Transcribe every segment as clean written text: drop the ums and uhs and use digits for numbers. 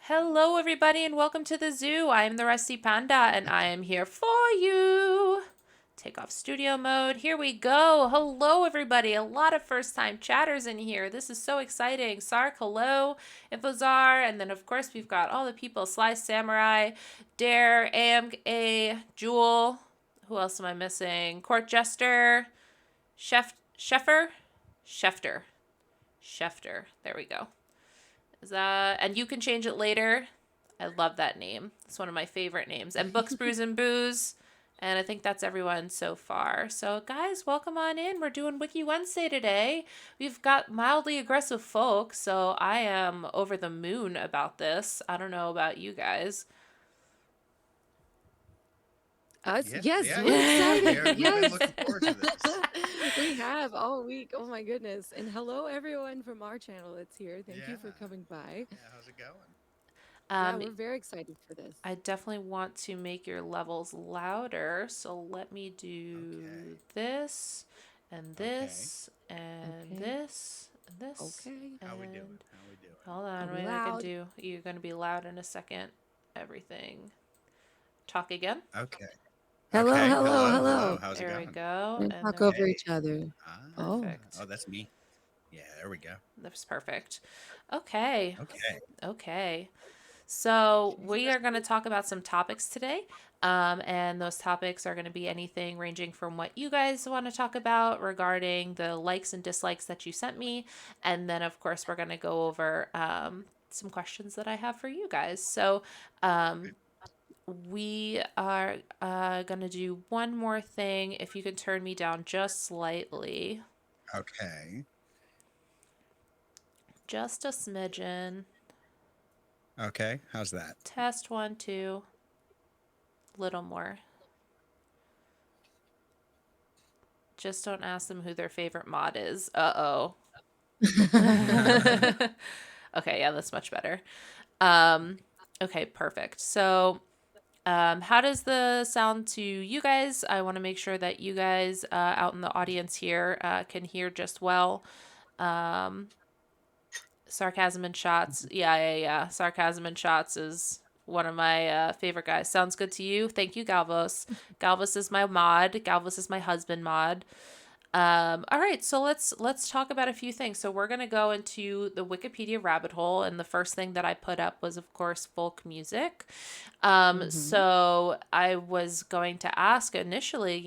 Hello, everybody, and welcome to the zoo. I am the Rusty Panda, and I am here for you. Take off studio mode. Here we go. Hello, everybody. A lot of first-time chatters in here. This is so exciting. Sark, hello. Infozar, and then, of course, we've got all the people. Sly Samurai, Dare, AMA, Jewel. Who else am I missing? Court Jester, Sheffer? Schefter. There we go. And you can change it later. I love that name. It's one of my favorite names. And Books, Brews, and Booze. And I think that's everyone so far. So, guys, welcome on in. We're doing Wiki Wednesday today. We've got Mildly Aggressive Folk, so I am over the moon about this. I don't know about you guys. Us? Yeah, Yes, yeah, we're excited. we've been Yes. looking forward to this. We have all week. Oh my goodness. And hello everyone from our channel that's here. Thank you for Yeah. coming by. Yeah, how's it going? Yeah, we're very excited for this. I definitely want to make your levels louder, so let me do Okay. this, and Okay. this, and Okay. this, and this. Okay. How we doing? And How we doing? hold on, Are we wait, I can loud? do. You're gonna be loud in a second. Everything. Talk again. Okay. Hello, Okay. hello, Hello. hello. How's it There we going? go. And And talk then over Hey. each other. Ah. Oh. perfect. Oh, that's me. Yeah, there we go. That's perfect. Okay. Okay. Okay. So we are going to talk about some topics today. And those topics are going to be anything ranging from what you guys want to talk about regarding the likes and dislikes that you sent me. And then, of course, we're going to go over some questions that I have for you guys. So we are going to do one more thing. If you can turn me down just slightly, Okay. just a smidgen. Okay. How's that? Test 1, 2, little more. Just don't ask them who their favorite mod is. Uh-oh. Okay, yeah, that's much better. Okay, perfect. So, how does the sound to you guys? I want to make sure that you guys out in the audience here can hear just well. Sarcasm and shots. Yeah. Sarcasm and shots is one of my favorite guys. Sounds good to you? Thank you, Galvos. Galvos is my mod. Galvos is my husband mod. All right, so let's talk about a few things. So we're gonna go into the Wikipedia rabbit hole, and the first thing that I put up was, of course, folk music. So I was going to ask initially,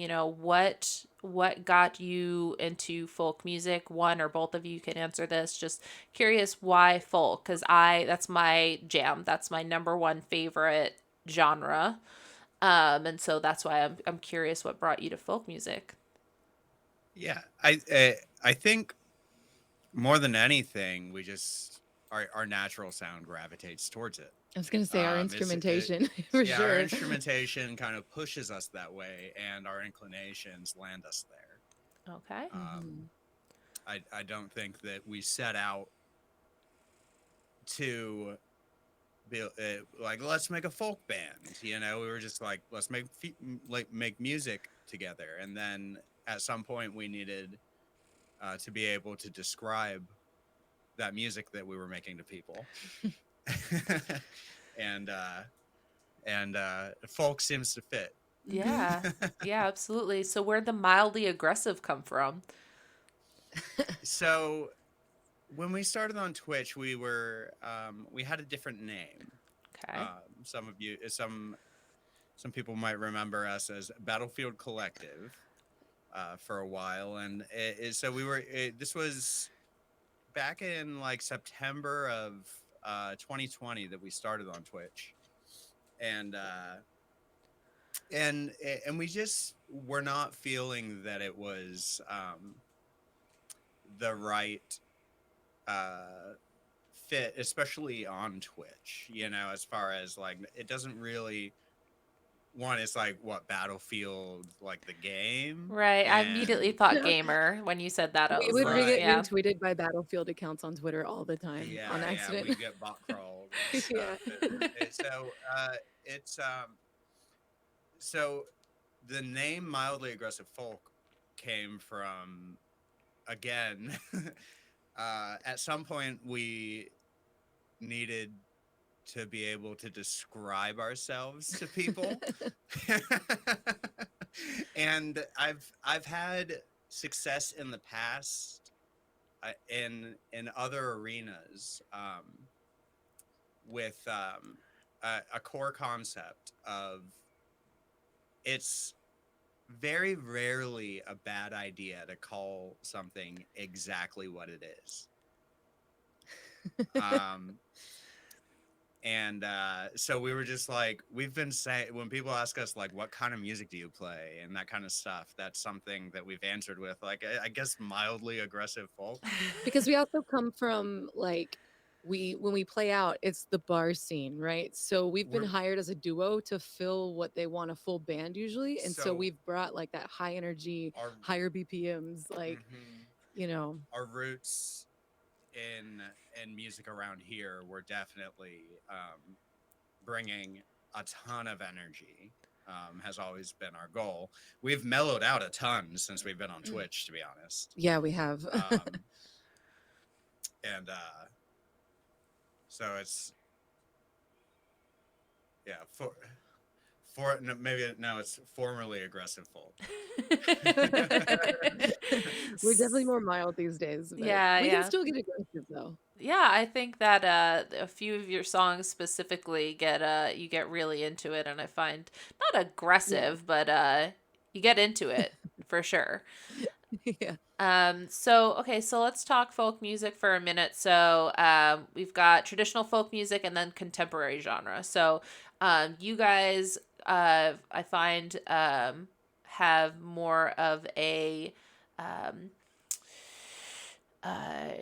what got you into folk music? One or both of you can answer this. Just curious why folk, because that's my jam. That's my number one favorite genre. And so that's why I'm curious what brought you to folk music. Yeah. I think more than anything, we just our natural sound gravitates towards it. I was gonna say our instrumentation for Yeah, sure. our instrumentation kind of pushes us that way, and our inclinations land us there. Okay. I don't think that we set out to be like, let's make a folk band. We were just like, let's make music together, and then at some point we needed to be able to describe that music that we were making to people. and folk seems to fit. Yeah. Yeah, absolutely. So where'd the mildly aggressive come from? So when we started on Twitch, we had a different name. Okay. Some people might remember us as Battlefield Collective for a while, and so this was back in like September of 2020 that we started on Twitch, and we just were not feeling that it was the right fit, especially on Twitch, as far as like, it doesn't really, it's like, what, Battlefield, like the game, Right. I immediately thought gamer when you said that. I We was would like, get yeah. retweeted by Battlefield accounts on Twitter all the time on accident. We get bot crawled and stuff. So the name Mildly Aggressive Folk came from, again, at some point we needed to be able to describe ourselves to people. And I've had success in the past in other arenas, with a core concept of, it's very rarely a bad idea to call something exactly what it is. And so we were just like, we've been saying, when people ask us like, what kind of music do you play and that kind of stuff, that's something that we've answered with like, I guess mildly aggressive folk. Because we also come from like, when we play out, it's the bar scene, right? So we've been We're hired as a duo to fill what they want, a full band usually, and so so we've brought like that high energy, our higher BPMs, like, mhm, you know. our roots in music around here were definitely bringing a ton of energy. Has always been our goal. We've mellowed out a ton since we've been on Twitch, to be honest. Yeah, we have. And so it's, yeah, for no, maybe now it's formerly aggressive folk. We're definitely more mild these days, but Yeah, we can yeah. still get aggressive though. Yeah, I think that a few of your songs specifically get you get really into it, and I find not Yeah. aggressive, but you get into it for sure. Yeah. So okay, so let's talk folk music for a minute. So we've got traditional folk music and then contemporary genre. So you guys, I find, have more of a um,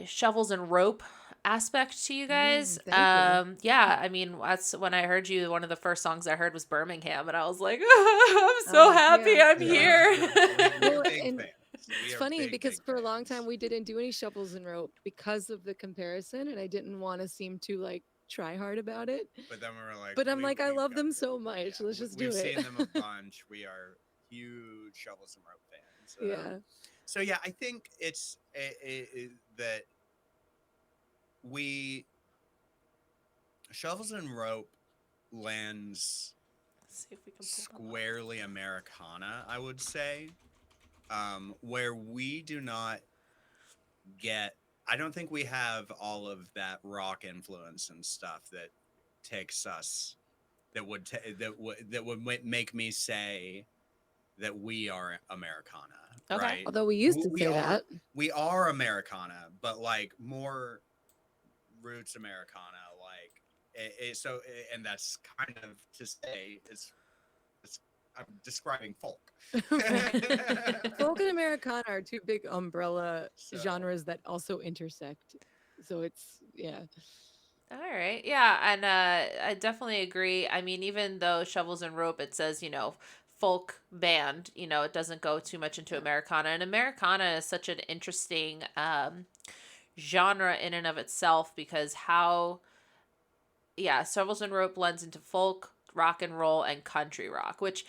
shovels and rope aspect to you guys. Thank you. Yeah, I mean, that's when I heard you, one of the first songs I heard was Birmingham, and I was like, I'm so happy Yeah. I'm Yeah, here. we're Well, big and fans. We it's are funny big, because big for a long time fans. we didn't do any shovels and rope because of the comparison, and I didn't want to seem too like try hard about it. But then we were like, But I'm like, I we've love got them to. so much. Yeah, Let's just do we've it. seen them a bunch. We are huge Shovels and Rope fans. Yeah. So yeah, I think it's that we Shovels and Rope lands Let's see if we can pull them up. squarely Americana, I would say, where we do not get. I don't think we have all of that rock influence and stuff that takes us. That would make me say that we are Americana, Okay. right? Although we used to We say are that. we are Americana, but like more roots Americana, like and that's kind of to say it's I'm describing folk. Folk and Americana are two big umbrella So genres that also intersect. So it's, yeah. All right. Yeah, and I definitely agree. I mean, even though Shovels and Rope, it says, folk band, it doesn't go too much into Yeah. Americana. And Americana is such an interesting genre in and of itself because Shovels and Rope blends into folk, rock and roll, and country rock, which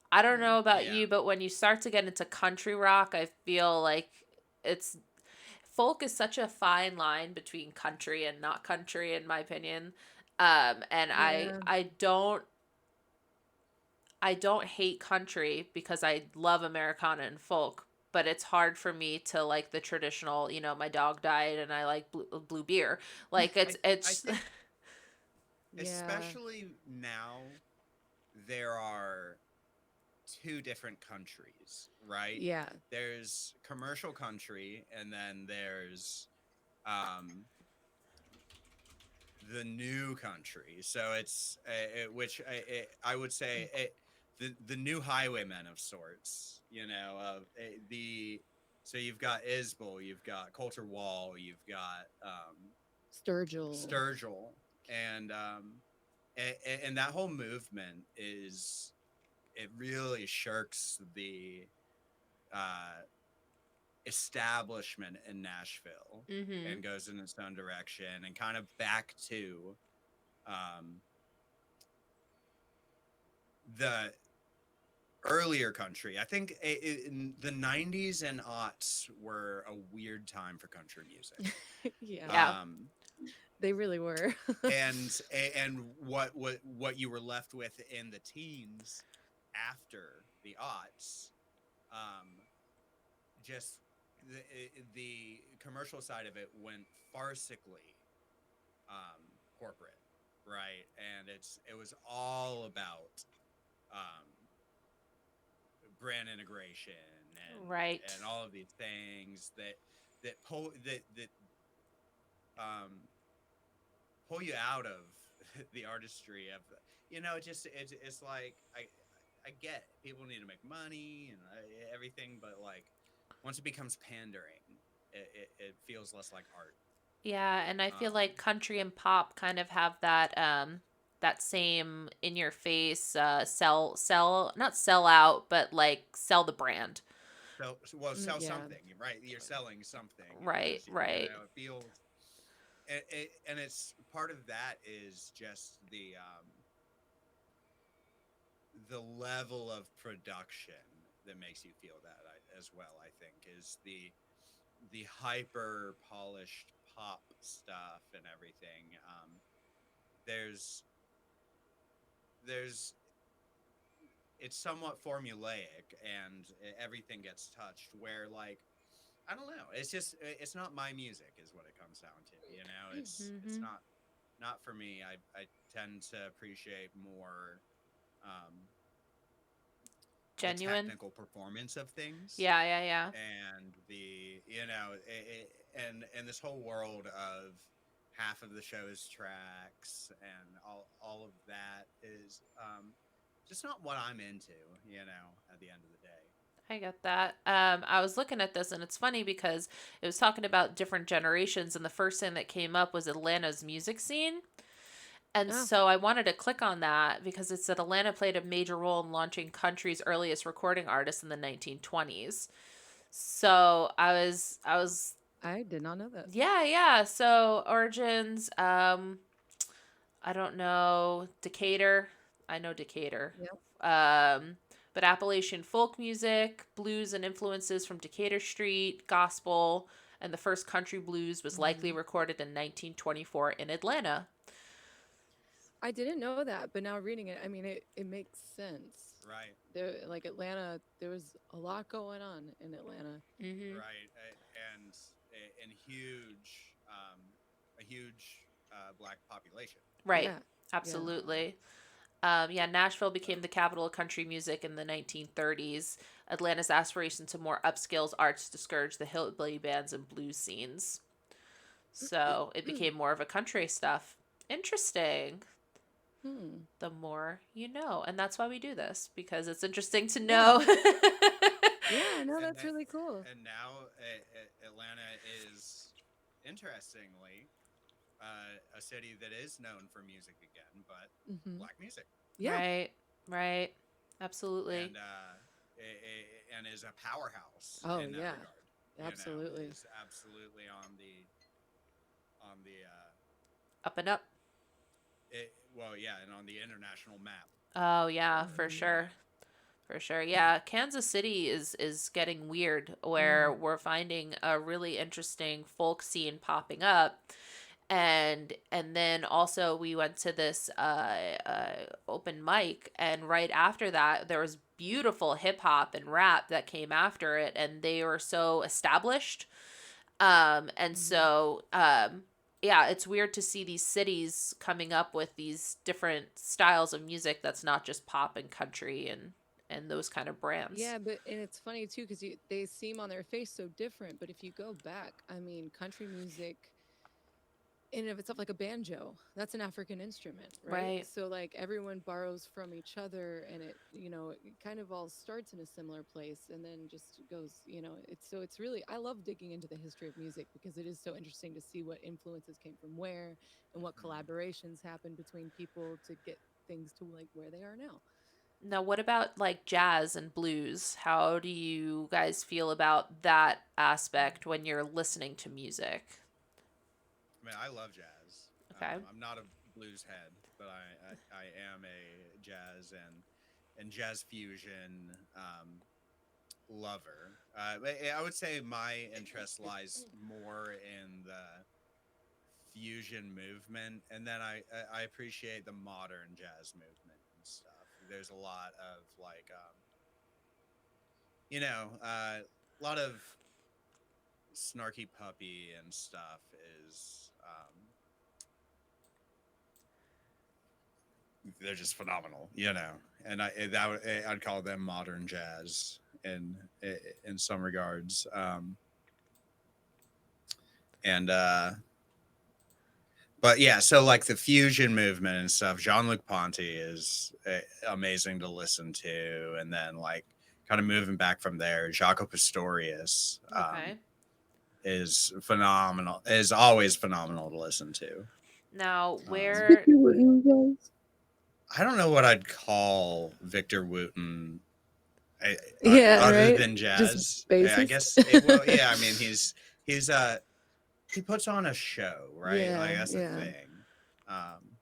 I don't know about yeah, you, but when you start to get into country rock, I feel like it's folk is such a fine line between country and not country, in my opinion. And Yeah. I don't hate country because I love Americana and folk, but it's hard for me to like the traditional, my dog died and I like blue beer. Like I it's think Yeah. especially now there are two different countries, right? Yeah. There's commercial country, and then there's um, the new country. So it's which I would say the new highwaymen of sorts. Of the so you've got Isbell, you've got Coulter Wall, you've got Sturgill. Sturgill, and and that whole movement is it really shirks the uh, establishment in Nashville Mhm. and goes in its own direction and kind of back to the earlier country. I think in the 90s and aughts were a weird time for country music. Yeah. Yeah. Um, They really were. And what you were left with in the teens after the aughts, um, just the commercial side of it went farcically corporate, right? And it was all about um, brand integration Right. and all of these things that um, pull you out of the artistry of it's like I get it. People need to make money and everything, but like once it becomes pandering, it feels less like art. Yeah, and I feel like Um, country and pop kind of have that same in your face sell not sell out, but like sell the brand. sell Yeah. something, right? You're selling something Right, because right. it feels and it's part of that is just the level of production that makes you feel that as well. I think is the hyper polished pop stuff and everything. There's there's it's somewhat formulaic and everything gets touched where like I don't know, it's not my music is what it comes down to, it's Mhm. not for me. I tend to appreciate more um the Genuine. technical performance of things Yeah, yeah, yeah. and the and this whole world of half of the show's tracks and all of that is just not what I'm into, at the end of the day. I get that. I was looking at this and it's funny because it was talking about different generations, and the first thing that came up was Atlanta's music scene. And Oh, so I wanted to click on that because it said Atlanta played a major role in launching country's earliest recording artists in the 1920s. So I was I did not know that. yeah, yeah. So origins, I don't know, Decatur. I know Decatur. Yep. Um, but Appalachian folk music, blues and influences from Decatur Street, gospel, and the first country blues was likely Hmm. recorded in 1924 in Atlanta. I didn't know that, but now reading it, I mean, it makes sense. Right, There, like Atlanta, there was a lot going on in Atlanta. Mm-hmm. right. And a huge black population. Right. Yeah, yeah. um, Absolutely. Yeah, Nashville so became the capital of country music in the 1930s. Atlanta's aspiration to more upscale arts discouraged the hillbilly bands and blues scenes. So it became more of a country stuff. Interesting. Hmm. The more you know. And that's why we do this, because it's interesting to Yeah. know. Yeah, no, and that's that really cool. and now Atlanta is interestingly a city that is known for music again, but Hmm. black music, Yeah. Right, right. Absolutely. and and is a powerhouse Oh, in that yeah. regard. Absolutely. Is absolutely on the Up and up. well, yeah, and on the international map Oh, yeah, for for Hmm. sure. For sure. Yeah, Kansas City is getting weird where Hmm. we're finding a really interesting folk scene popping up. And then also we went to this open mic, and right after that there was beautiful hip hop and rap that came after it, and they were so established. And Hmm. so yeah, it's weird to see these cities coming up with these different styles of music that's not just pop and country and those kind of brands. Yeah, but and it's funny too because they seem on their face so different. But if you go back, I mean, country music in and of itself, like a banjo, that's an African instrument, right? Right. So like everyone borrows from each other, and it kind of all starts in a similar place, and then just goes, it's so it's really I love digging into the history of music because it is so interesting to see what influences came from where and what Mhm. collaborations happened between people to get things to like where they are now. Now, what about like jazz and blues? How do you guys feel about that aspect when you're listening to music? I mean, I love jazz. Okay. I'm not a blues head, but I am a jazz and jazz fusion lover. But I would say my interest lies more in the fusion movement, and then I appreciate the modern jazz movement and stuff. There's a lot of like a lot of snarky puppy and stuff is they're just phenomenal, and I'd call them modern jazz in some regards. And But yeah, so like the fusion movement and stuff, Jean-Luc Ponty is amazing to listen to, and then like kind of moving back from there, Jaco Pastorius Okay. is phenomenal. Is always phenomenal to listen to. Now, Um, where? I don't know what I'd call Victor Wooten Yeah, other right. than Just jazz. I bassist. guess. Well, yeah. I mean, he's he puts on a show, right? Like Yeah, that's the yeah. thing. Um,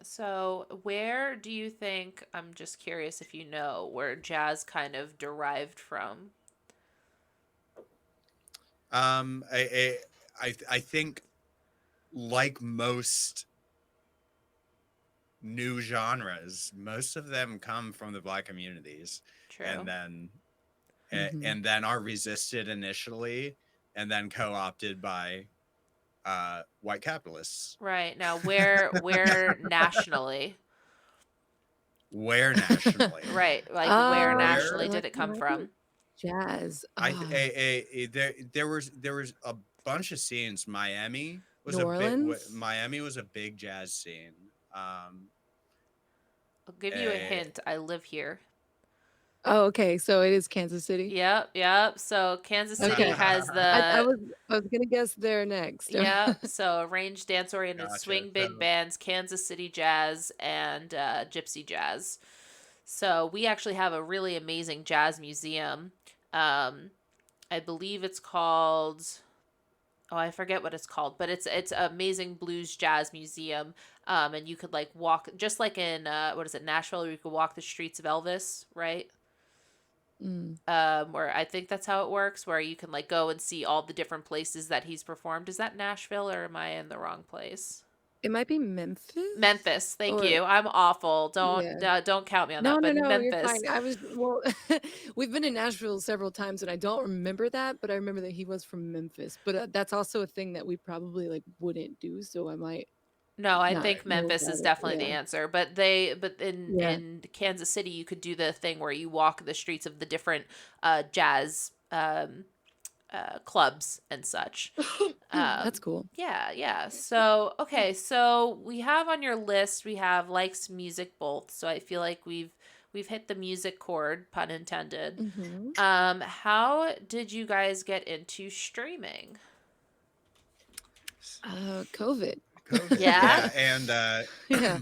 So, where do you think? I'm just curious if you know where jazz kind of derived from. I think like most new genres, most of them come from the Black communities, and True. then Hmm. and then are resisted initially, and then co-opted by white capitalists. Right. Now, where nationally? Where nationally? Right. Like where nationally Where did it come When I think from? jazz, there was a bunch of scenes. New Orleans. Miami was a big jazz scene. I'll give you a A hint. I live here. Oh, okay. So it is Kansas City. Yep, yep. So Kansas City Okay. has I, I the was I was gonna guess there next. yep. So arranged dance oriented Gotcha. swing big So bands, Kansas City jazz, and gypsy jazz. So we actually have a really amazing jazz museum. Um, I believe it's called. Oh, I forget what it's called, but it's an amazing blues jazz museum. And you could like walk just like in what is it, Nashville, where you could walk the streets of Elvis, right? Mm. Where I think that's how it works, where you can like go and see all the different places that he's performed. Is that Nashville or am I in the wrong place? It might be Memphis Memphis. Thank or you. I'm awful. yeah. Don't count me on No, that. no, But no, you're fine. Memphis. I was well, we've been in Nashville several times and I don't remember that, but I remember that he was from Memphis. But that's also a thing that we probably like wouldn't do, so I might No, I not think know Memphis about is it. definitely the Yeah. answer. But in Yeah. in Kansas City, you could do the thing where you walk the streets of the different jazz clubs and such. That's cool. Yeah, yeah. So, okay, so we have on your list, we have likes music both. So I feel like we've hit the music chord, pun intended. Hmm. How did you guys get into streaming? COVID. COVID, Yeah? yeah, and Yeah.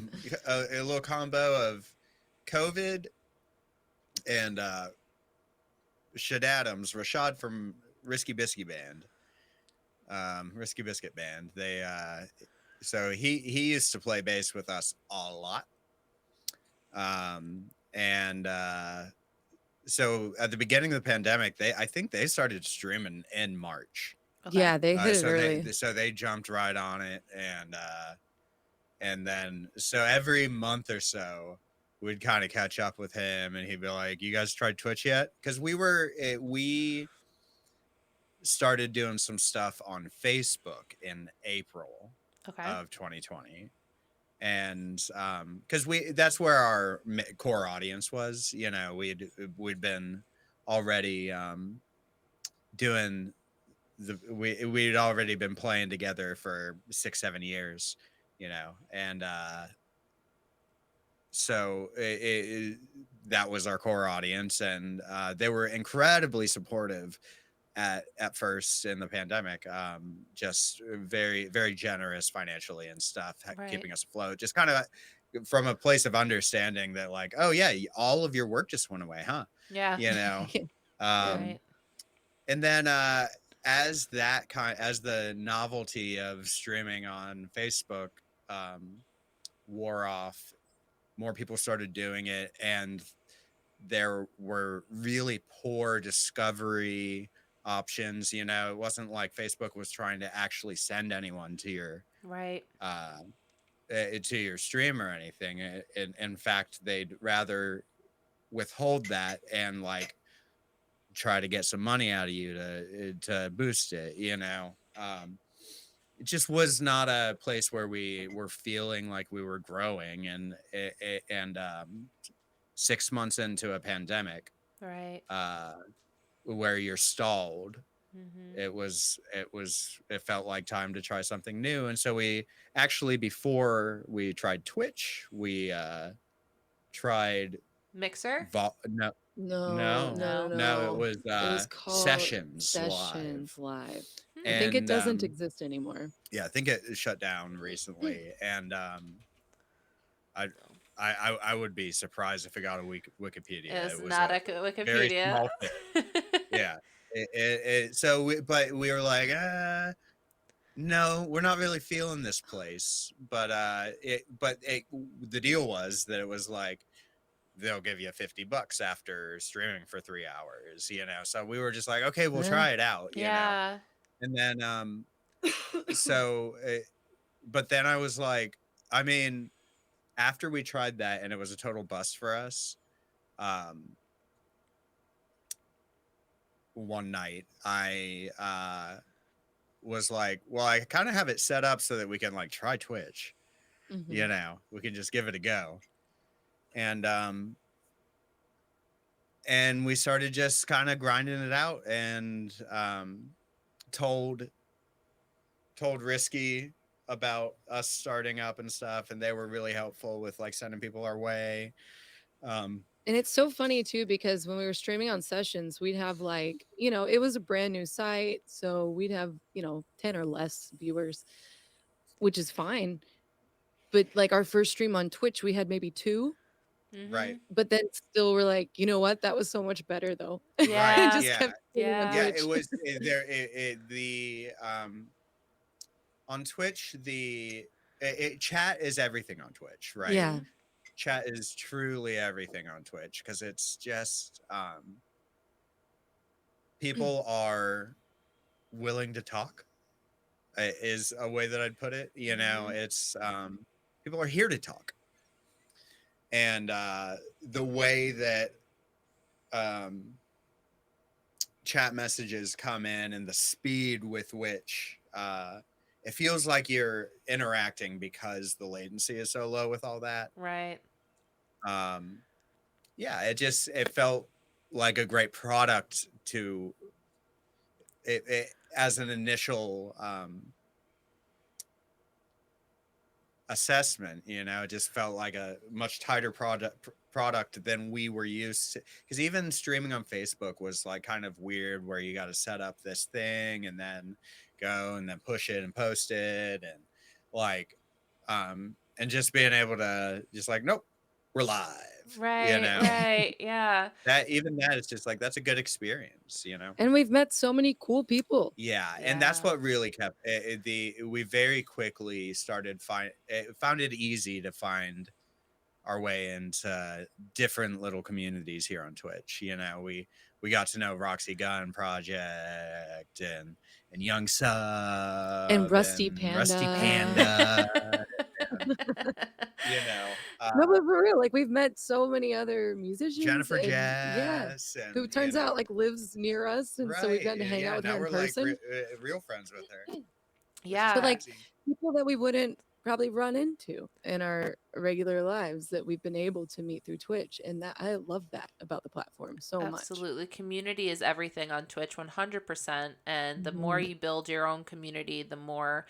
a little combo of COVID and Shad Adams, Rashad from Risky Biscuit Band. So he used to play bass with us a lot, and so at the beginning of the pandemic, I think they started streaming in March. Okay. Yeah, they hit it So early. they jumped right on it, and then so every month or so we'd kind of catch up with him, and he'd be like, "You guys tried Twitch yet?" Because we started doing some stuff on Facebook in April Okay. of 2020, and because we that's where our core audience was. We'd been already doing we'd already been playing together for 6-7 years, and so that was our core audience, and they were incredibly supportive at first in the pandemic, just very very generous financially and stuff, Right. keeping us afloat, just kind of from a place of understanding that like, oh yeah, all of your work just went away, huh? Yeah. you know Yeah. um Right. and then as the novelty of streaming on Facebook wore off, more people started doing it, and there were really poor discovery options. You know, it wasn't like Facebook was trying to actually send anyone Right. uh, to your stream or anything. In fact, they'd rather withhold that and like try to get some money out of you to boost it. You know, it just was not a place where we were feeling like we were growing, and 6 months into a pandemic, Right. uh, where you're stalled, Mm-hmm. it felt like time to try something new. And so we actually, before we tried Twitch, we tried Mixer? no, No, no, no, no, No. no, it no. was It was called Sessions Live. Sessions Live. I Hmm. think it And doesn't exist anymore. yeah, I think it shut down recently. And I, I would be surprised if it got a Wikipedia. It's It was not a a very Wikipedia. small thing. Yeah. So, but we were like, no, we're not really feeling this place. The deal was that it was like, they'll give you $50 after streaming for 3 hours, you know? So we were just like, okay, we'll Eh. try it out, you know? Yeah. And then, so, but then I was like, I mean, after we tried that and it was a total bust for us, um, one night was like, well, I kind of have it set up so that we can like try Twitch, Mhm. you know, we can just give it a go. And we started just kind of grinding it out, and told Risky about us starting up and stuff, and they were really helpful with like sending people our way. And it's so funny too because when we were streaming on Sessions, we'd have like, it was a brand new site, so we'd have, 10 or less viewers, which is fine. But like our first stream on Twitch, we had maybe 2, Mm-hmm. Right. but then still we're like, "You know what? That was so much better though." Right. And Yeah. just Yeah. kept streaming on Yeah. Yeah, Twitch. it was there the on Twitch, chat is everything on Twitch, right? Yeah. Mm-hmm. Chat is truly everything on Twitch, because it's just people are willing to talk, is a way that I'd put it. You know, Mm-hmm. it's people are here to talk. And the way that um chat messages come in, and the speed with which it feels like you're interacting, because the latency is so low with all that. Right. um yeah, it felt like a great product to it as an initial assessment. You know, it just felt like a much tighter product than we were used to, because even streaming on Facebook was like kind of weird, where you got to set up this thing and then go and then push it and post it, and like and just being able to just like, nope, we're live, you Right. know. Right. Yeah. That is just like, that's a good experience, you know. And we've met so many cool people. Yeah, and that's Yeah. what really kept we very quickly found it easy to find our way into different little communities here on Twitch. You know, we got to know Roxy Gun Project, and Young And Sub Rusty and Rusty Panda. Panda, and, you know, No, but for real, like we've met so many other musicians Jennifer and yeah, Jess, who and turns out like lives near us, and so we've right, gotten to hang out yeah. with her Now in we're like person. real friends with her, which is But Yeah. like crazy. people that we wouldn't probably run into in our regular lives that we've been able to meet through Twitch, and that I love that about the platform so much. Absolutely. Community is everything on Twitch, 100%. And the more Mhm. you build your own community, the more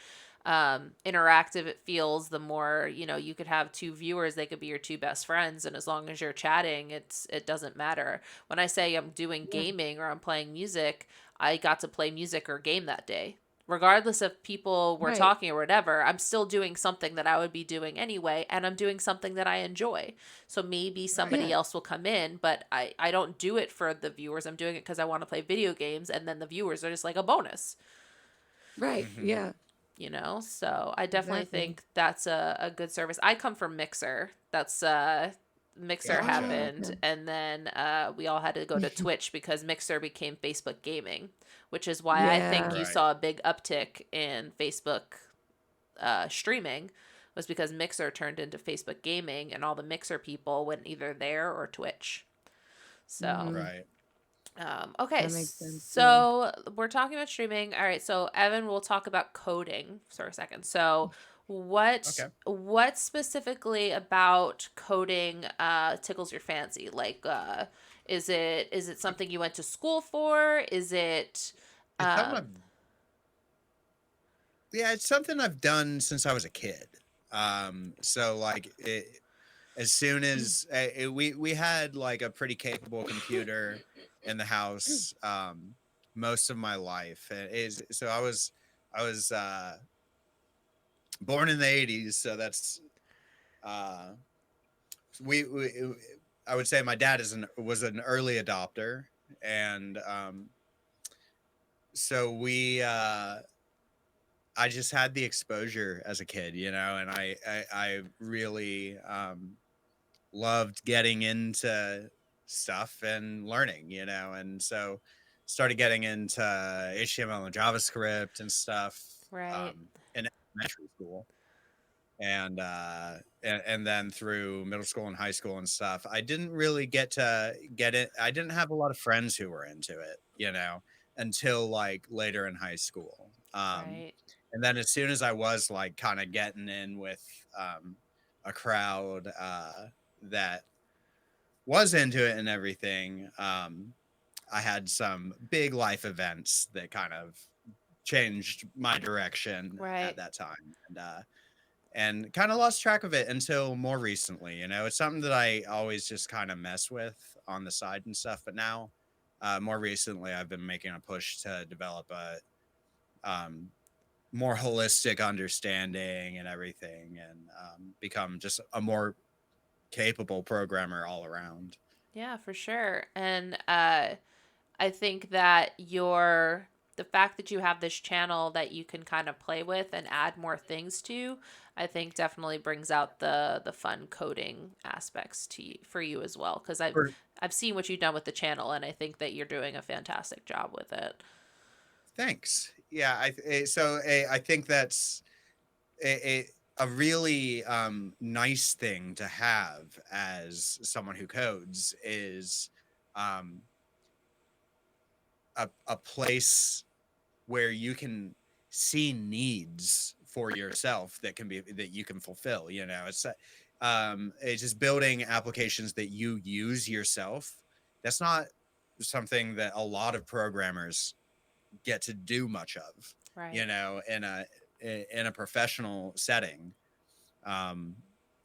interactive it feels, the more, you could have 2 viewers, they could be your 2 best friends. And as long as you're chatting, it doesn't matter. When I say I'm doing Yeah. gaming or I'm playing music, I got to play music or game that day. Regardless if people were Right. talking or whatever, I'm still doing something that I would be doing anyway, and I'm doing something that I enjoy. So maybe somebody Yeah. else will come in, but I don't do it for the viewers. I'm doing it because I want to play video games, and then the viewers are just like a bonus, Right. Mhm. Yeah. So I definitely Exactly. think that's a good service. I come from Mixer. That's Mixer Gotcha. Oh, happened, okay. and then we all had to go to Twitch because Mixer became Facebook Gaming, which is why I think Yeah. you Right. saw a big uptick in Facebook streaming, was because Mixer turned into Facebook Gaming, and all the Mixer people went either there or Twitch. So, Hmm. Right. okay, That makes sense. Yeah. so we're talking about streaming. All right, so Evan, we'll talk about coding for a second. So, what Okay. what specifically about coding tickles your fancy? Like, is it something you went to school for? Is it, It's something um, I've Yeah, it's something I've done since I was a kid. So like as soon as we had like a pretty capable computer in the house most of my life. Is so I was born in the 80s, so that's uh we I would say my dad was an early adopter, and so we I just had the exposure as a kid, and I really loved getting into stuff and learning, and so started getting into HTML and JavaScript and stuff right, in elementary school, and and then through middle school and high school and stuff. I didn't really get it. I didn't have a lot of friends who were into it, until like later in high school. right, And then as soon as I was like kind of getting in with a crowd that was into it and everything, I had some big life events that kind of changed my direction at right. that time, and kind of lost track of it until more recently. It's something that I always just kind of mess with on the side and stuff, but now more recently I've been making a push to develop a um, more holistic understanding and everything, and become just a more capable programmer all around. Yeah, for sure. And I think that the fact that you have this channel that you can kind of play with and add more things to, I think definitely brings out the fun coding aspects for you as well. Because For I've seen what you've done with the channel, and I think that you're doing a fantastic job with it. Thanks. Yeah, I think that's a, a really nice thing to have as someone who codes is um, a place where you can see needs for yourself that you can fulfill. It's just building applications that you use yourself. That's not something that a lot of programmers get to do much of, Right. in a professional setting. um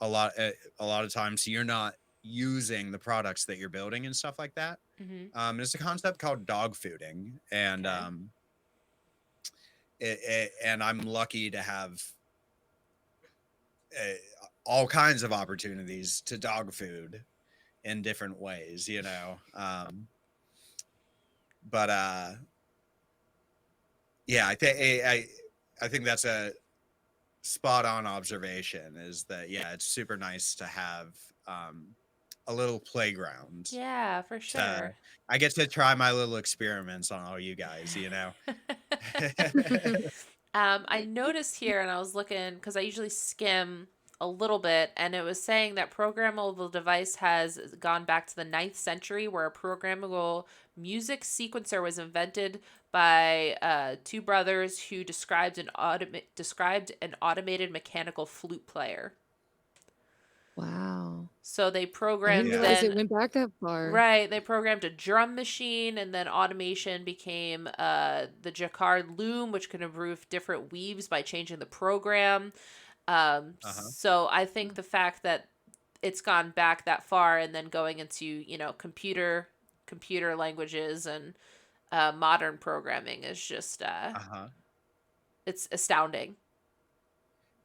a lot a lot of times you're not using the products that you're building and stuff like that. Mm-hmm. It's a concept called dog fooding, and Okay. and I'm lucky to have uh, all kinds of opportunities to dog food in different ways, but yeah, I think that's a spot on observation, is that, yeah, it's super nice to have um a little playground Yeah, for to sure. I get to try my little experiments on all you guys. I noticed here, and I was looking because I usually skim a little bit, and it was saying that programmable device has gone back to the 9th century, where a programmable music sequencer was invented by two brothers who described an automated mechanical flute player. Wow. So they I didn't programmed Yeah. realize it then went back that far. Right, they programmed a drum machine, and then automation became the Jacquard loom, which can improve different weaves by changing the program. Uh-huh. So I think the fact that it's gone back that far, and then going into computer languages and modern programming is just Uh-huh. it's astounding.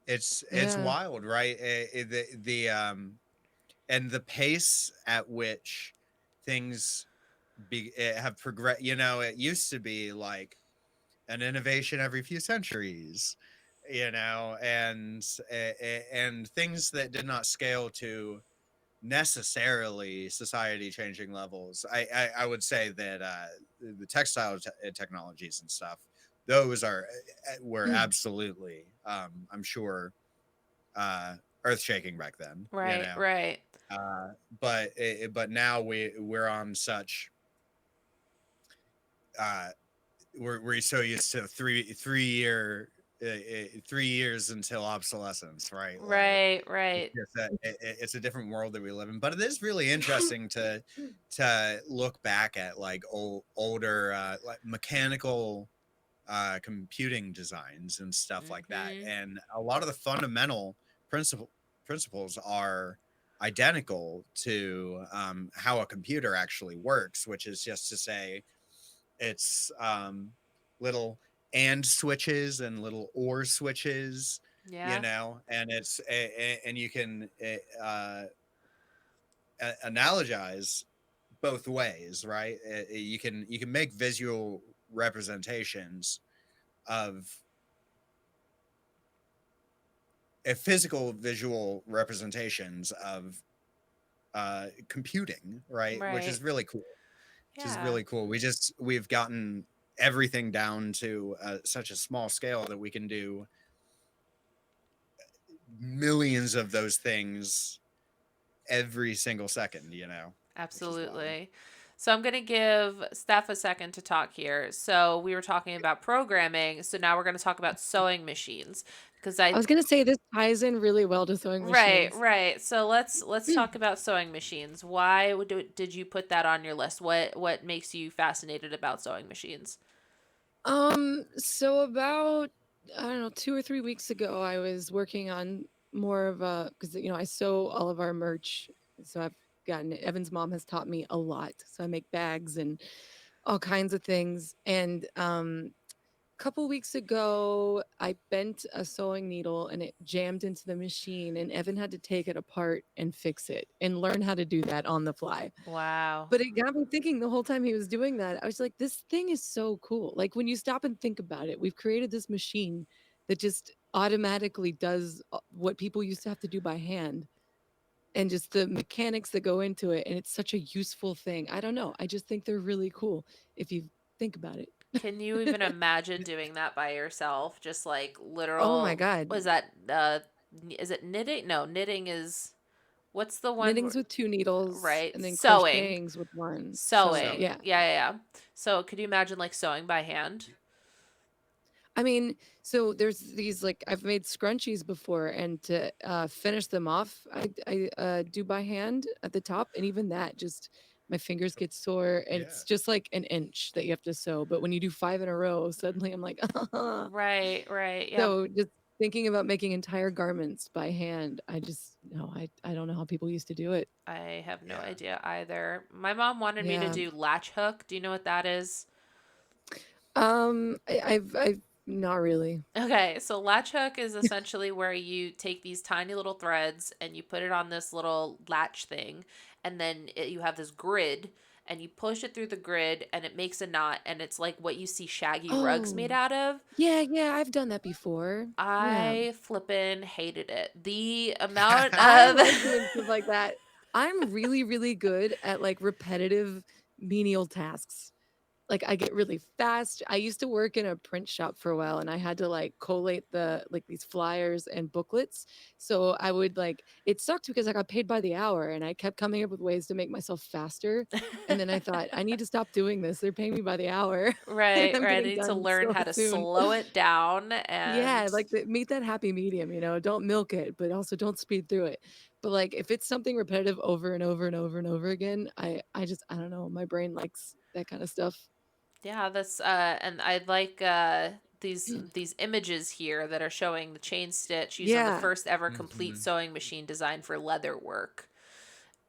It's Yeah. wild, right? The and the pace at which things have progressed. It used to be like an innovation every few centuries, and things that did not scale to necessarily society changing levels. I would say that the textile technologies and stuff, those are were absolutely, I'm sure, uh, earth shaking back then. You Right, know, right. uh, but now we're on such uh, we're so used to 3 years until obsolescence, right? Like Right, right. it's a different world that we live in. But it is really interesting to look back at like older like mechanical computing designs and stuff like that, Mhm. and a lot of the fundamental principles are identical to how a computer actually works, which is just to say it's little and switches and little or switches, Yeah. and and you can analogize both ways, right? You can make visual representations of physical visual representations of computing, right? Which Right. is really cool. Which is Yeah. really cool. We've gotten everything down to such a small scale that we can do millions of those things every single second, which is wild. Absolutely. So I'm going to give Steph a second to talk here. So we were talking about programming, so now we're going to talk about sewing machines because I I was gonna say this ties in really well to sewing right, machines. right. So let's talk about sewing machines. Why did you put that on your list? What makes you fascinated about sewing machines? So about I don't know, 2 or 3 weeks ago, I was working on more of a because I sew all of our merch. So I've gotten Evan's mom has taught me a lot. So I make bags and all kinds of things. And couple weeks ago, I bent a sewing needle and it jammed into the machine, and Evan had to take it apart and fix it and learn how to do that on the fly. Wow. But it got me thinking the whole time he was doing that. I was like, this thing is so cool. Like when you stop and think about it, we've created this machine that just automatically does what people used to have to do by hand and just the mechanics that go into it. And it's such a useful thing. I don't know. I just think they're really cool if you think about it. Can you even imagine doing that by yourself? Just like Oh my literal, God. was that is it knitting? No, knitting is what's the one Knitting's with 2 needles right? and then Sewing. crocheting's with 1. Sewing, Sewing. yeah. Sewing, Yeah, yeah, yeah. So could you imagine like sewing by hand? I mean, so there's these like I've made scrunchies before, and to finish them off, I do by hand at the top, and even that just my fingers get sore, and yeah. it's just like an inch that you have to sew. But when you do 5 in a row, suddenly I'm like, Right, right. Yeah, so just thinking about making entire garments by hand, I just no, I don't know how people used to do it. I have no Yeah. idea either. My mom wanted me to Yeah. do latch hook. Do you know what that is? I've not really. Okay, so latch hook is essentially where you take these tiny little threads and you put it on this little latch thing, and then you have this grid, and you push it through the grid, and it makes a knot, and it's like what you see shaggy rugs made Oh, out of. yeah, yeah, I've done that before. Yeah. I flippin' hated it. The amount I of like doing stuff like that. I'm really, really good at like repetitive menial tasks. Like I get really fast. I used to work in a print shop for a while and I had to like collate these flyers and booklets. So I would like it sucked because I got paid by the hour and I kept coming up with ways to make myself faster. And then I thought, I need to stop doing this. They're paying me by the hour and right, I'm right. I getting need to done learn so how to soon. slow it down Yeah, and like meet that happy medium, don't milk it, but also don't speed through it. But like if it's something repetitive over and over and over and over again, I don't know, my brain likes that kind of stuff. yeah, that's and I like these images here that are showing the chain stitch used on the Yeah. first ever complete Hmm. sewing machine designed for leather work.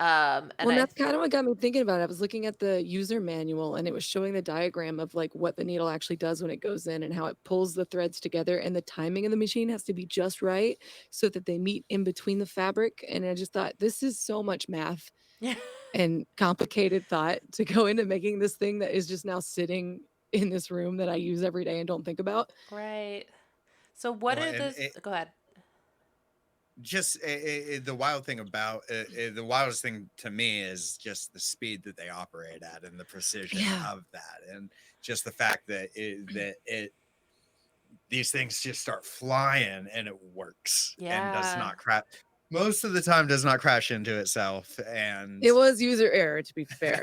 And Well, and I that's kind of what got me thinking about it. I was looking at the user manual and it was showing the diagram of like what the needle actually does when it goes in and how it pulls the threads together and the timing of the machine has to be just right so that they meet in between the fabric. And I just thought this is so much math yeah, and complicated thought to go into making this thing that is just now sitting in this room that I use every day and don't think about. right. So what Well, are and the go ahead. just the wild thing about the wildest thing to me is just the speed that they operate at and the precision Yeah. of that, and just the fact that these things just start flying and it works and does Yeah. not crash. Most of the time, does not crash into itself, and It was user error, to be fair.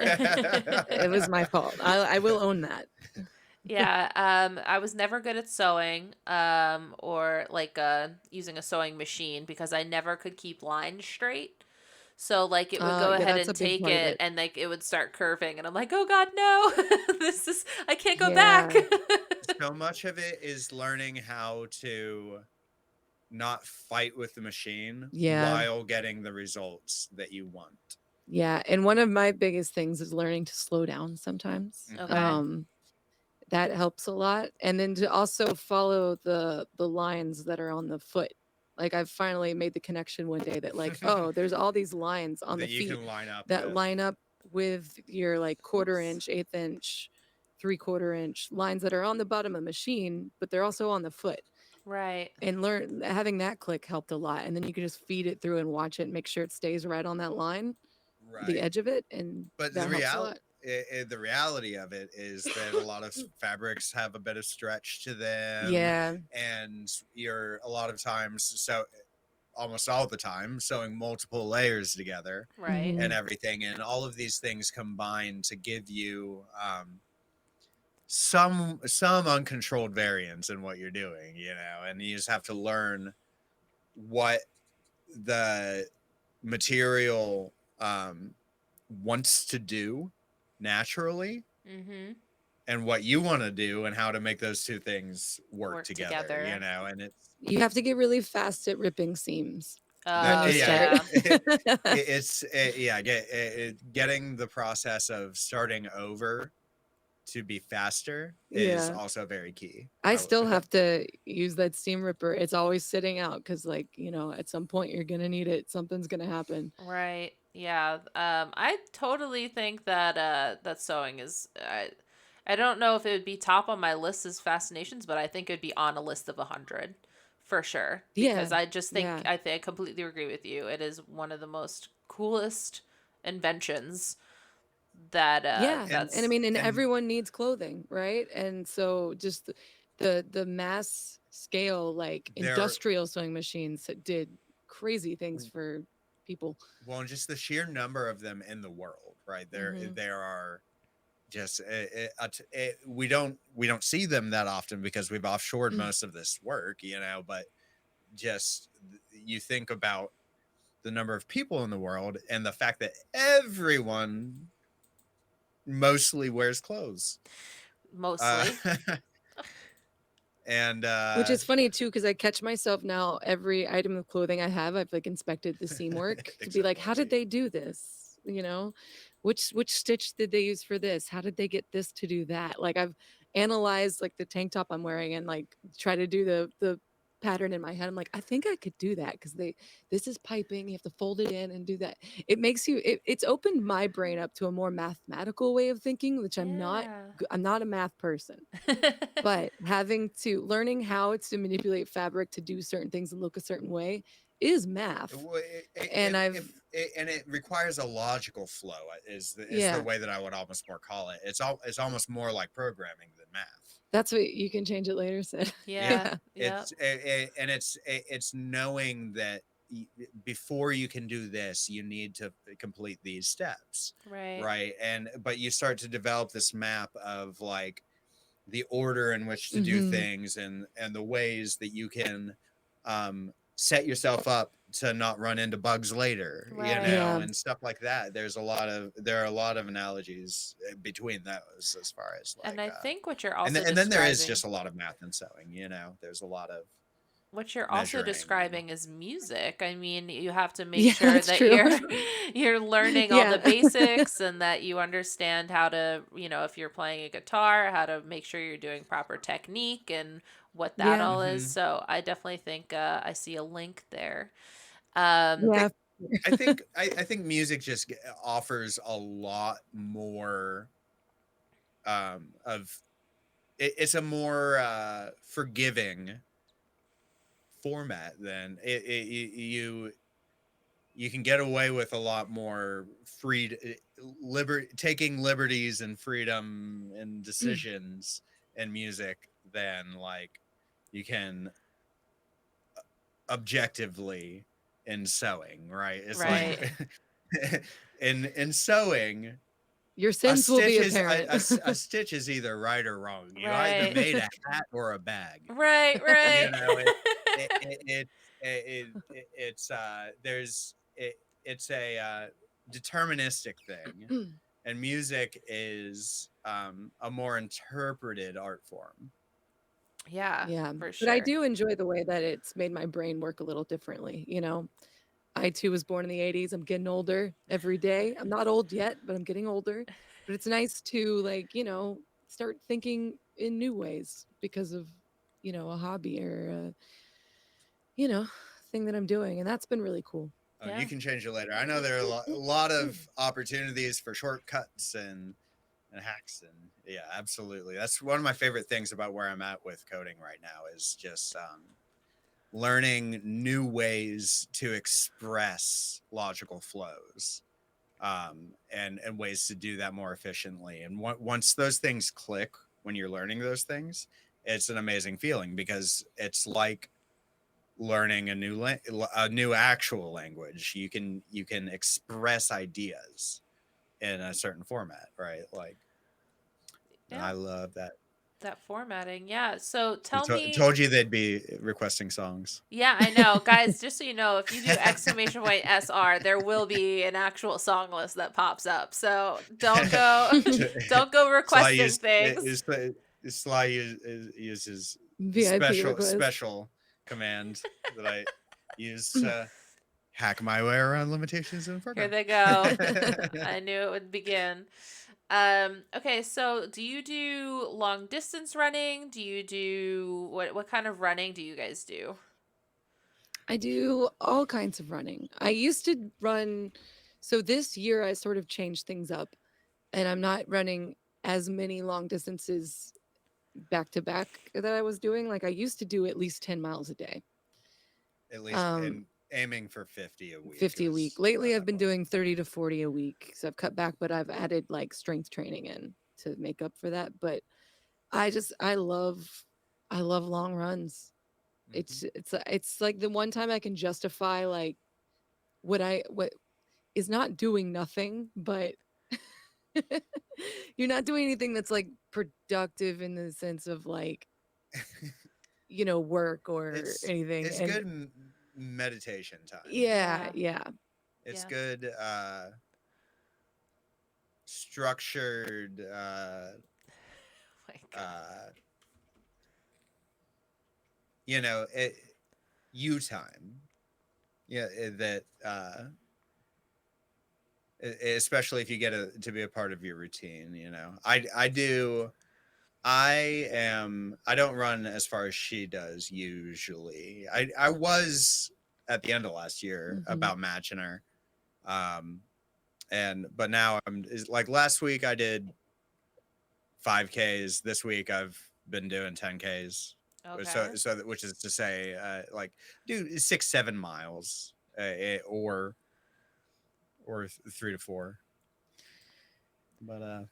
It was my fault. I will own that. Yeah, I was never good at sewing, or like using a sewing machine because I never could keep lines straight. So like it would go Yeah, ahead that's a and big take part of it it. and like it would start curving and I'm like, "Oh God, no. This is I can't go back." Yeah. so much of it is learning how to not fight with the machine Yeah. while getting the results that you want. Yeah. And one of my biggest things is learning to slow down sometimes. Okay. That helps a lot. And then to also follow the lines that are on the foot. Like I've finally made the connection one day that like, oh, there's all these lines on the That you feet can line up that with. line up with your like quarter inch, eighth inch, 3/4 inch lines that are on the bottom of the machine, but they're also on the foot. Right. And learn having that click helped a lot. And then you can just feed it through and watch it and make sure it stays right on that line, the Right. edge of it, and But that helps a lot. the reality of it is that a lot of fabrics have a bit of stretch to them, Yeah. and you're a lot of times, so almost all the time, sewing multiple layers together Right. and Mhm. everything, and all of these things combine to give you some uncontrolled variance in what you're doing, and you just have to learn what the material wants to do naturally Mhm. and what you want to do and how to make those two things work Work together, together. and it's You have to get really fast at ripping seams when Oh, you start. yeah. getting the process of starting over to be faster is Yeah. also very key. I still have to use that seam ripper. It's always sitting out because, like, at some point you're gonna need it. Something's gonna happen. Right. Yeah. I totally think that that sewing is I don't know if it would be top on my list as fascinations, but I think it would be on a list of 100 for sure because Yeah. I just think Yeah. I completely agree with you. It is one of the most coolest inventions that Yeah. and And I that's mean, and and everyone needs clothing, right? And so just the mass scale, like there industrial sewing machines that did crazy things for people. well, just the sheer number of them in the world, right? Hmm. There are just we don't see them that often because we've offshored most of this work, but just you think about the number of people in the world and the fact that everyone mostly wears clothes, uh, mostly. and Which is funny too, because I catch myself now every item of clothing I have, I've like inspected the seam work to be except like, how did Loki. they do this? Which stitch did they use for this? How did they get this to do that? Like I've analyzed like the tank top I'm wearing and like try to do the pattern in my head. I'm like, I think I could do that because this is piping. You have to fold it in and do that. It makes it's opened my brain up to a more mathematical way of thinking, which Yeah. I'm not a math person, but learning how to manipulate fabric to do certain things and look a certain way is math. Well, And and it requires a logical flow is the yeah, way that I would almost more call it. It's almost more like programming than math. that's what you can change it later, said. Yeah, Yeah. Yeah. Yep. it's knowing that before you can do this, you need to complete these steps, Right. right? But you start to develop this map of like the order in which to do Hmm. things and the ways that you can set yourself up to not run into bugs later, Right. Yeah. and stuff like that. There are a lot of analogies between those as far as And like I think what you're and also and then there is describing just a lot of math and sewing, there's a lot of what you're also measuring and describing is music. I mean, you have to make Yeah, sure that's that true. you're learning all the Yeah. basics and that you understand how to, if you're playing a guitar, how to make sure you're doing proper technique and what that Yeah. all is. Mhm. So I definitely think I see a link there. I, Yeah. I think music just offers a lot more of it's a more forgiving format, then you can get away with a lot more taking liberties and freedom and decisions in music than like you can objectively in sewing, right? It's Right. like in sewing, Your a sins will be stitch is apparent. a stitch is either right or wrong. You either Right. made a hat or a bag. Right, You right. know, it's there's it's a deterministic thing, and music is a more interpreted art form. Yeah, Yeah, for but I sure. do enjoy the way that it's made my brain work a little differently, you know? I too was born in the 80s. I'm getting older every day. I'm not old yet, but I'm getting older. But it's nice to like, start thinking in new ways because of, a hobby or you know, thing that I'm doing. And that's been really cool. Oh, you Yeah. can change it later. I know there are a lot of opportunities for shortcuts and hacks, and yeah, absolutely. That's one of my favorite things about where I'm at with coding right now is just learning new ways to express logical flows, and ways to do that more efficiently. And once those things click, when you're learning those things, it's an amazing feeling because it's like learning a new actual language. You can express ideas in a certain format, right? Like, and Yeah. I love that. That formatting. Yeah. So I tell me. told you they'd be requesting songs. Yeah, I know. Guys, just so you know, if you do exclamation point SR, there will be an actual song list that pops up. So don't go don't go Sly requesting used things. Sly uses VIP request. special command that I use to hack my way around limitations in the Here program. they go. I knew it would begin. Okay, so do you do long distance running? Do you do what kind of running do you guys do? I do all kinds of running. I used to run, so this year I sort of changed things up and I'm not running as many long distances back to back that I was doing. Like I used to do at least 10 miles a day. At least, Um, and aiming for 50 a week 50 a week. was Lately what I've I been was. doing 30 to 40 a week. So I've cut back, but I've added like strength training in to make up for that. But I love long runs. Hmm. It's like the one time I can justify like what is not doing nothing, but you're not doing anything that's like productive in the sense of like, work or it's anything. it's And good meditation time. yeah, Yeah. yeah. It's Yeah. good structured My God. uh you know it you time. Yeah, that especially if you get to be a part of your routine. I don't run as far as she does usually. I was at the end of last year Hmm. about matching her. um but now like last week I did 5Ks. This week I've been doing 10Ks. Okay. Which is to say, like, do 6-7 miles, or 3 to 4. But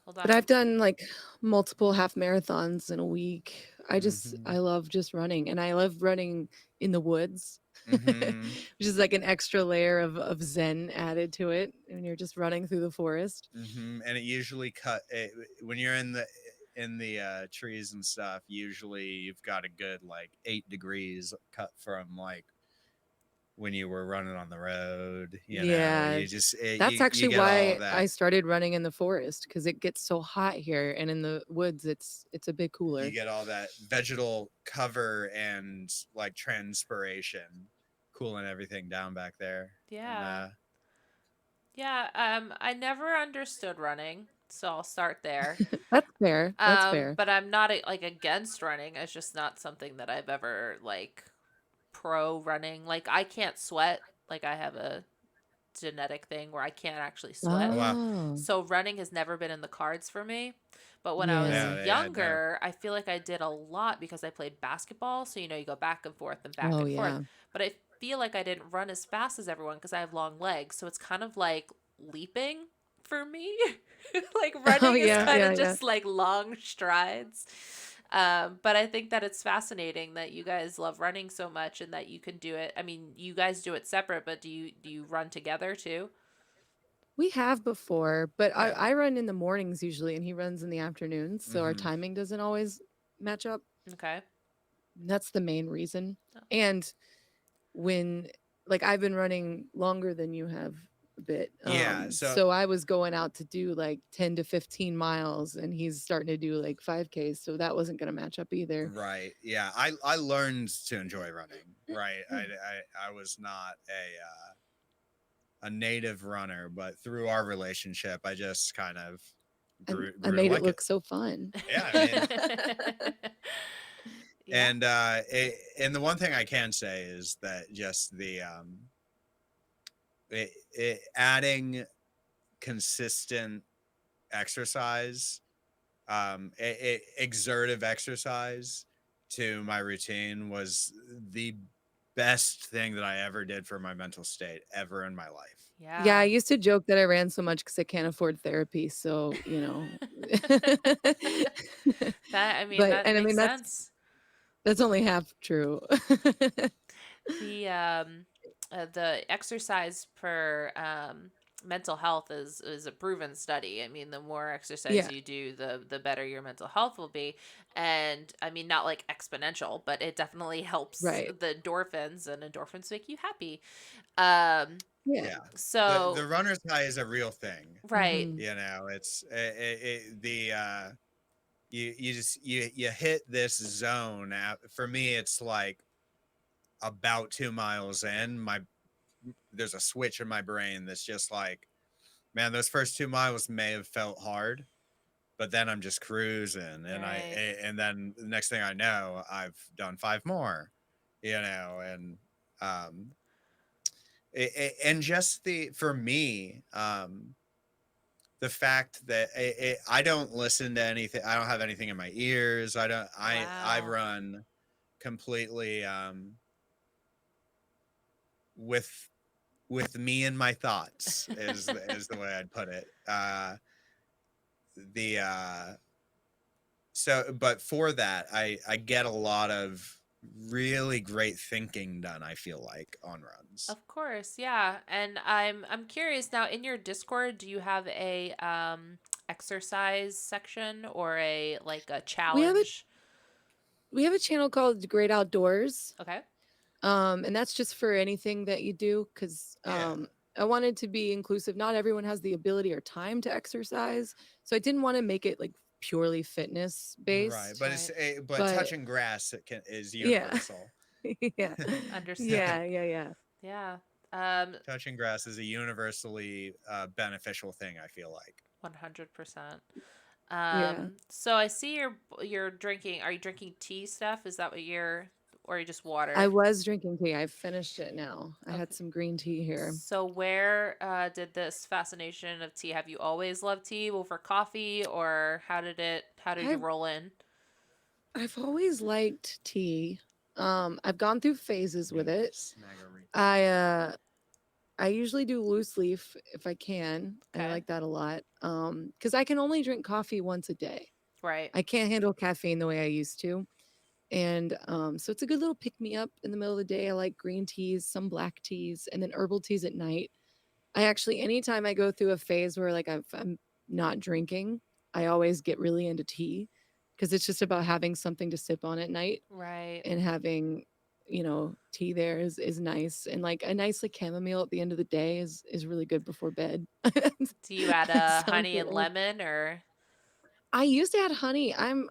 Hold But on. I've done like multiple half marathons in a week. I mhm, love just running and I love running in the woods, which mhm, is like an extra layer of zen added to it when you're just running through the forest. and it usually when you're in the trees and stuff. Usually you've got a good like 8 degrees cut from like when you were running on the road. Yeah. You just That's you actually get all why that. I started running in the forest because it gets so hot here and in the woods it's a bit You cooler. get all that vegetal cover and like transpiration cooling everything down back there. And Yeah. Yeah, I never understood running, so I'll start there. That's fair. That's fair. But I'm not like against running. It's just not something that I've ever like pro running. Like I can't sweat. Like I have a genetic thing where I can't actually sweat. Oh, wow. Oh, So running has never been in the cards for me. But when I was yeah. Yeah, no. younger, I feel like I did a lot because I played basketball. So, you go back and forth and back Oh, and forth. yeah. But I feel like I didn't run as fast as everyone because I have long legs. So it's kind of like leaping for me. Like Oh, running is yeah, Yeah. kind yeah, of yeah. just like long strides. But I think that it's fascinating that you guys love running so much and that you can do it. I mean, you guys do it separate, but do you run together too? We have before, but I, Yeah. I run in the mornings usually, and he runs in the afternoons. So our Hmm. timing doesn't always match up. Okay. That's the main reason. Oh, And when, like, I've been running longer than you have a bit. Yeah. So So I was going out to do like 10 to 15 miles, and he's starting to do like 5Ks. So that wasn't going to match up either. right. Yeah. I learned to enjoy running. Right. I was not a native runner, but through our relationship, I just kind of I grew to made it like it. look so fun. Yeah. I mean, yeah. and the one thing I can say is that just adding consistent exercise, exertive exercise to my routine was the best thing that I ever did for my mental state ever in my life. Yeah, I Yeah. used to joke that I ran so much because I can't afford therapy. So, That I mean but, that and I makes mean, sense. that's only half true. The exercise for mental health is a proven study. I mean, the more exercise Yeah, you do, the better your mental health will be. And I mean, not like exponential, but it definitely helps right. the endorphins, and endorphins make you happy. Um, Yeah. Yeah. The so runner's high is a real thing. right, Mhm. It's the you just you hit this zone for me it's like about 2 miles in my there's a switch in my brain that's just like, man, those first 2 miles may have felt hard, but then I'm just cruising, and right. and then the next thing I know, I've done five more, and um, and just the for me, the fact that I don't listen to anything, I don't have anything in my ears, I don't, I Wow. run completely with me and my thoughts is the way I'd put it. The So but for that I get a lot of really great thinking done, I feel like, on runs. Of course, yeah. And I'm curious now, in your Discord, do you have a exercise section or a like a We have a challenge? we have a channel called Great Outdoors. Okay. And that's just for anything that you do because Yeah. I wanted to be inclusive. Not everyone has the ability or time to exercise, so I didn't want to make it like purely fitness Right, based. but it's Right. but But touching grass is yeah, universal. yeah, Understood. yeah. Yeah. Um, Touching grass is a universally beneficial thing, I feel like. 100%. Yeah. So I see you're drinking. Are you drinking tea stuff? Is that what you're, or are you just I water? was drinking tea. I finished it now. I had Okay. some green tea here. So where did this fascination of tea? Have you always loved tea over coffee, or how did you I've roll in? I've always liked tea. I've gone through phases with it. Yes, margarita. I I usually do loose leaf if I can. I Okay. like that a lot. Because I can only drink coffee once a day. Right. I can't handle caffeine the way I used to. And so it's a good little pick me up in the middle of the day. I like green teas, some black teas, and then herbal teas at night. I actually, anytime I go through a phase where like I'm not drinking, I always get really into tea because it's just about having something to sip on at night Right. and having tea there is nice, and like a nice like chamomile at the end of the day is really good before bed. Do you add It sounds honey and weird. lemon or I used to add honey. I'm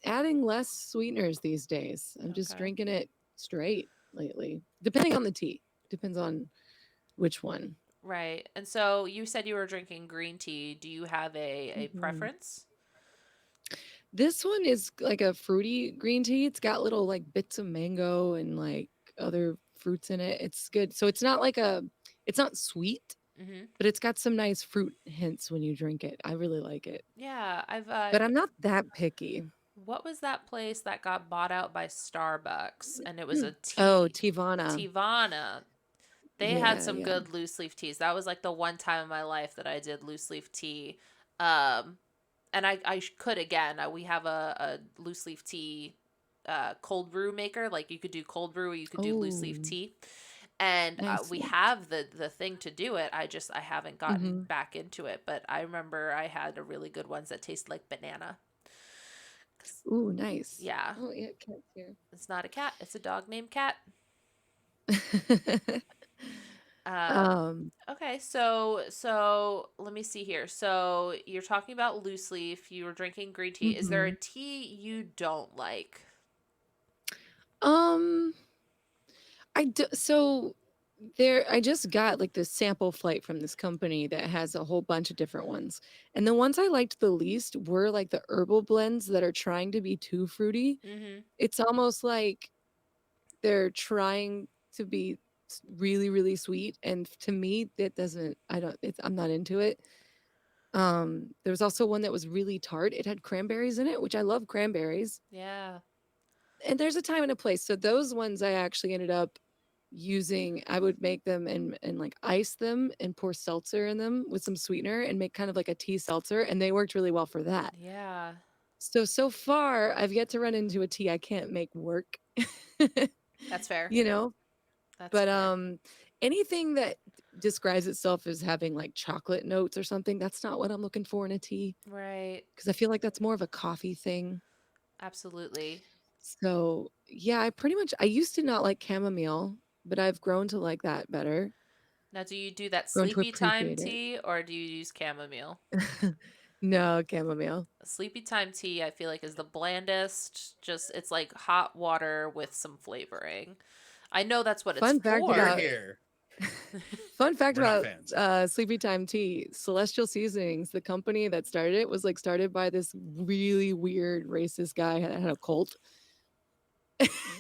adding less sweeteners these days. I'm just okay. drinking it straight lately, depending on the tea. Depends on which one. Right. And so you said you were drinking green tea. Do you have a Mhm. preference? This one is like a fruity green tea. It's got little like bits of mango and like other fruits in it. It's good. So it's not like It's not sweet, Mm-hmm. but it's got some nice fruit hints when you drink it. I really like it. Yeah, I've But I'm not that picky. what was that place that got bought out by Starbucks and it was a Oh, tea Tivana. Tivana. They had Yeah, some yeah. good loose leaf teas. That was like the one time in my life that I did loose leaf tea. Um and I could again. We have a loose leaf tea cold brew maker. Like you could do cold brew or you could do loose leaf Oh, tea. And nice. we have the thing to do it. I haven't gotten Mm-hmm. back into it, but I remember I had a really good ones that tasted like banana. 'Cause, Ooh, nice. yeah, Oh, yeah, cat's here. it's not a cat. It's a dog named Cat. Um, um, okay, so let me see here. So you're talking about loose leaf. You were drinking green tea. Is there a mhm. tea you don't like? um, I do, so there I just got like this sample flight from this company that has a whole bunch of different ones. And the ones I liked the least were like the herbal blends that are trying to be too fruity. Mm-hmm. It's almost like they're trying to be really, really sweet. And to me, that doesn't, I don't, it's, I'm not into it. There was also one that was really tart. It had cranberries in it, which I love cranberries. Yeah. And there's a time and a place. So those ones I actually ended up using. I would make them and like ice them and pour seltzer in them with some sweetener and make kind of like a tea seltzer, and they worked really well for that. Yeah. So far I've yet to run into a tea I can't make work. That's fair. you know, That's but fair. anything that describes itself as having like chocolate notes or something, that's not what I'm looking for in a tea, Right. because I feel like that's more of a coffee thing. Absolutely. So, yeah, I used to not like chamomile, but I've grown to like that better. Now, do you do that Grown to sleepy time appreciate it. tea or do you use chamomile? No, chamomile. Sleepy time tea, I feel like, is the blandest. Just, it's like hot water with some flavoring. I know that's what it's Fun fact Here, about for. here. fun fact We're not about fans. Sleepy Time Tea. Celestial Seasonings, the company that started it, was like started by this really weird racist guy that had a cult.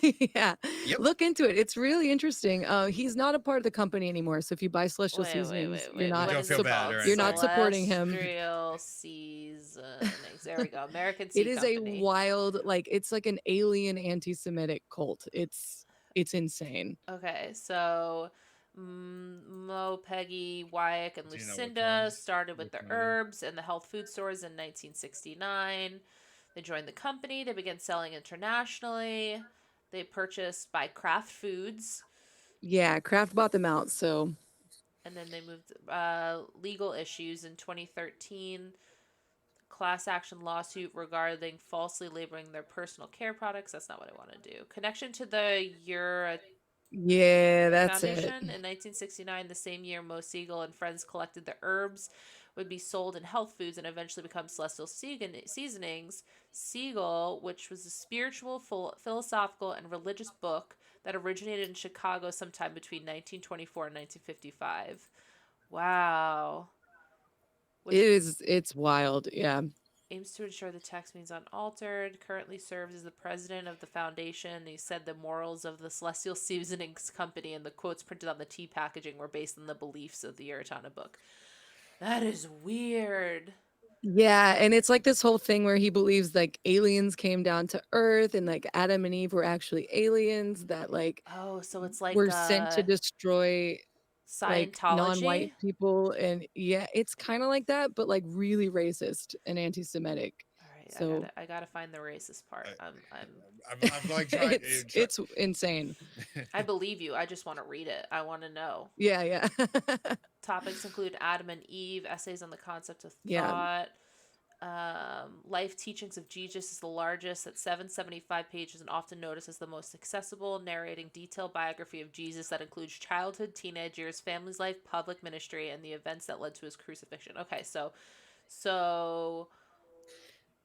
Yeah, Yep. look into it. It's really interesting. He's not a part of the company anymore. So if you buy Celestial Wait, wait, Seasonings, wait, wait. What Don't is feel it bad called? or you're anything. not supporting him. Celestial Seasonings. There we go. American It Tea is a Company. wild, like it's like an alien anti-Semitic cult. It's insane. Okay, so Mo, Peggy, Wyack, and Do you know which Lucinda ones? started with Which the one it is? herbs and the health food stores in 1969. They joined the company. They began selling internationally. They purchased by Kraft Foods, Yeah, Kraft bought them out. So and then they moved legal issues in 2013. Class action lawsuit regarding falsely labeling their personal care products. That's not what I want to do. Connection to the yeah, that's it. Foundation. In 1969, the same year Mo Siegel and friends collected the herbs would be sold in health foods and eventually become celestial seasonings. Siegel, which was a spiritual, philosophical, and religious book that originated in Chicago sometime between 1924 and 1955. Wow. Which It's wild. Yeah. aims to ensure the text means unaltered, currently serves as the president of the foundation. He said the morals of the Celestial Seasonings Company and the quotes printed on the tea packaging were based on the beliefs of the Iratana book. That is weird. Yeah, and it's like this whole thing where he believes like aliens came down to Earth and like Adam and Eve were actually aliens that like Oh, so it's like were sent to destroy like Scientology? non-white people. And yeah, it's kind of like that, but like really racist and anti-Semitic. All right, So I gotta find the racist part. I, I'm I'm like trying. it's insane. I believe you. I just want to read it. I want to know. Yeah, yeah. Topics include Adam and Eve, essays on the concept of Yeah. thought. Life Teachings of Jesus is the largest at 775 pages and often noticed as the most accessible, narrating detailed biography of Jesus that includes childhood, teenage years, family's life, public ministry, and the events that led to his crucifixion. Okay, so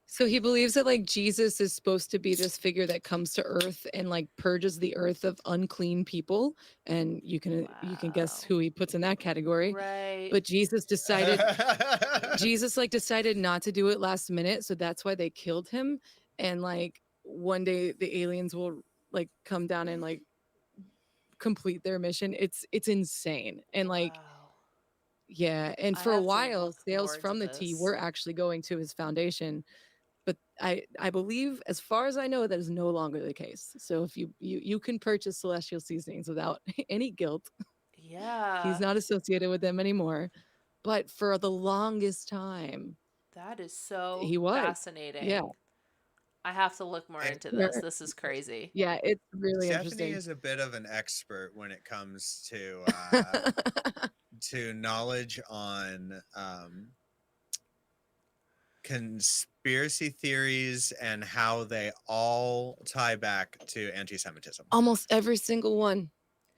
So he believes that like Jesus is supposed to be this figure that comes to earth and like purges the earth of unclean people, and you can guess wow. who he puts in that category. Right. But Jesus like decided not to do it last minute, so that's why they killed him. And like one day the aliens will like come down and like complete their mission. It's insane. And like, Wow. yeah, and I for a have to while, look more sales into from the tea this. were actually going to his foundation. But I believe, as far as I know, that is no longer the case. So if you can purchase Celestial Seasonings without any guilt. He's Yeah, not associated with them anymore. But for the longest time, that is so he was. Yeah. fascinating. I have to look more And into this. Very This is crazy. Yeah, it's really Stephanie interesting. is a bit of an expert when it comes to knowledge on conspiracy theories and how they all tie back to anti-Semitism. Almost every single one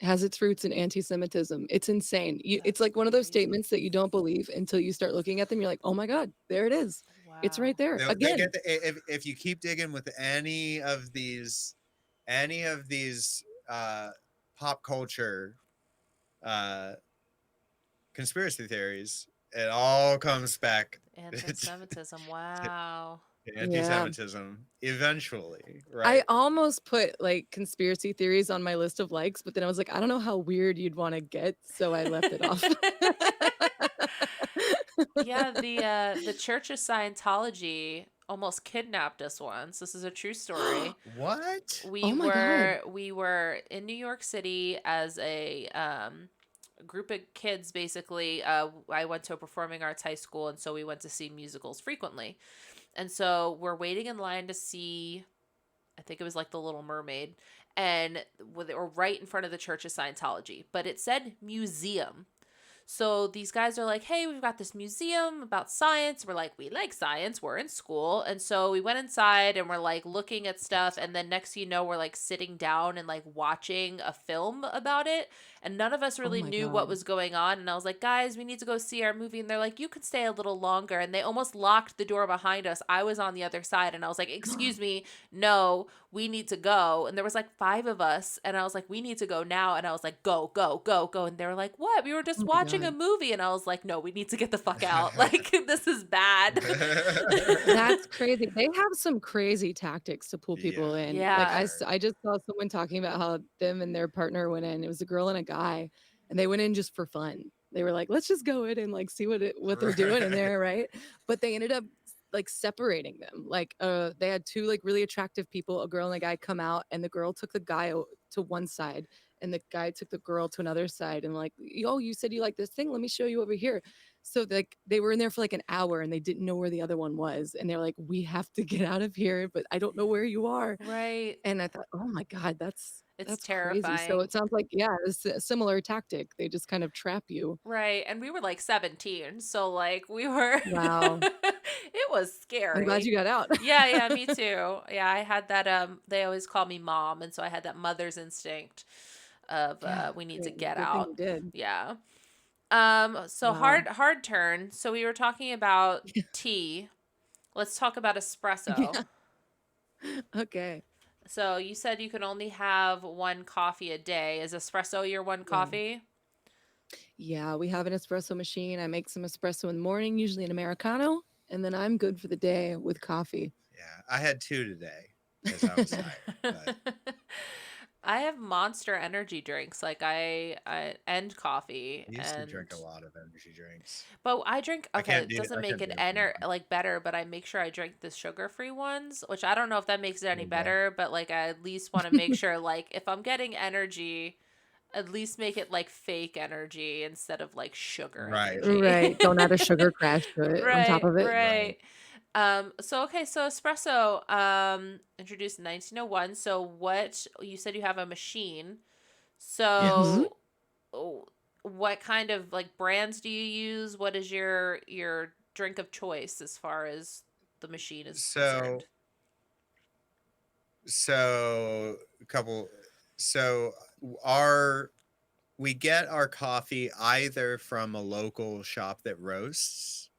has its roots in anti-Semitism. It's insane. It's That's like one of those crazy. statements that you don't believe until you start looking at them. You're like, oh my God, there it is. It's right Wow. there. They Again. get if you keep digging with any of these pop culture uh, conspiracy theories, it all comes back Anti-Semitism. Wow. to Yeah. anti-Semitism eventually, I right? almost put like conspiracy theories on my list of likes, but then I was like, I don't know how weird you'd want to get, so I left it off. Yeah, the Church of Scientology almost kidnapped us once. This is a true story. What? We Oh my God. were we were in New York City as a group of kids basically. I went to a performing arts high school, and so we went to see musicals frequently. And so we're waiting in line to see, I think it was like The Little Mermaid, and they were right in front of the Church of Scientology, but it said museum. So these guys are like, hey, we've got this museum about science. We're like, we like science. We're in school. And so we went inside and we're like looking at stuff. And then next thing you know, we're like sitting down and like watching a film about it. And none of us Oh really my knew what God. was going on. And I was like, guys, we need to go see our movie. And they're like, you can stay a little longer. And they almost locked the door behind us. I was on the other side and I was like, excuse me, no, we need to go. And there was like 5 of us. And I was like, we need to go now. And I was like, go, go, go, go. And they were like, what? We were Oh just my watching a God. movie. And I was like, no, we need to get the fuck out. Like, this is bad. That's crazy. They have some crazy tactics to pull Yeah, people in. for Like Yeah. sure. I just saw someone talking about how them and their partner went in. It was a girl and a guy, and they went in just for fun. They were like, let's just go in and like see what they're doing in Right. there, right? But they ended up like separating them. Like they had two like really attractive people, a girl and a guy, come out, and the girl took the guy to one side and the guy took the girl to another side, and like, oh, you said you like this thing, let me show you over here. So like they were in there for like an hour and they didn't know where the other one was, and they're like, we have to get out of here, but I don't know where you are. Right. And I thought, oh my God, It's that's crazy. So terrifying. it sounds like, yeah, it's a similar tactic. They just kind of trap you. Right. And we were like 17. So, like, we were, Wow. it was I'm glad you scary. got out. Yeah. Yeah. Me too. Yeah. I had that, they always call me mom. And so I had that mother's instinct of, Yeah, we need to great. get Good thing out. you did. Yeah. So Wow. hard turn. So we were talking about tea. Let's talk about espresso. Yeah. Okay. So you said you can only have one coffee a day. Is espresso your one Yeah. coffee? Yeah, we have an espresso machine. I make some espresso in the morning, usually an Americano, and then I'm good for the day with coffee. Yeah, I had two today because I was tired. But I have Monster energy drinks, like I and coffee, I used to and drink a lot of energy drinks. but I drink, okay, it doesn't I make can't it do it anymore. like better, but I make sure I drink the sugar-free ones, which I don't know if that makes it There any you go. better, but like I at least want to make sure, like, if I'm getting energy, at least make it like fake energy instead of like sugar Right, energy. Right. Don't add a sugar crash to it on top Right, of it. right. right. So okay, so espresso, introduced in 1901. So what, you said you have a machine. Yes. Hmm. So oh, what kind of like brands do you use? What is your drink of choice as far as the machine is So concerned? so a couple. So our we get our coffee either from a local shop that roasts,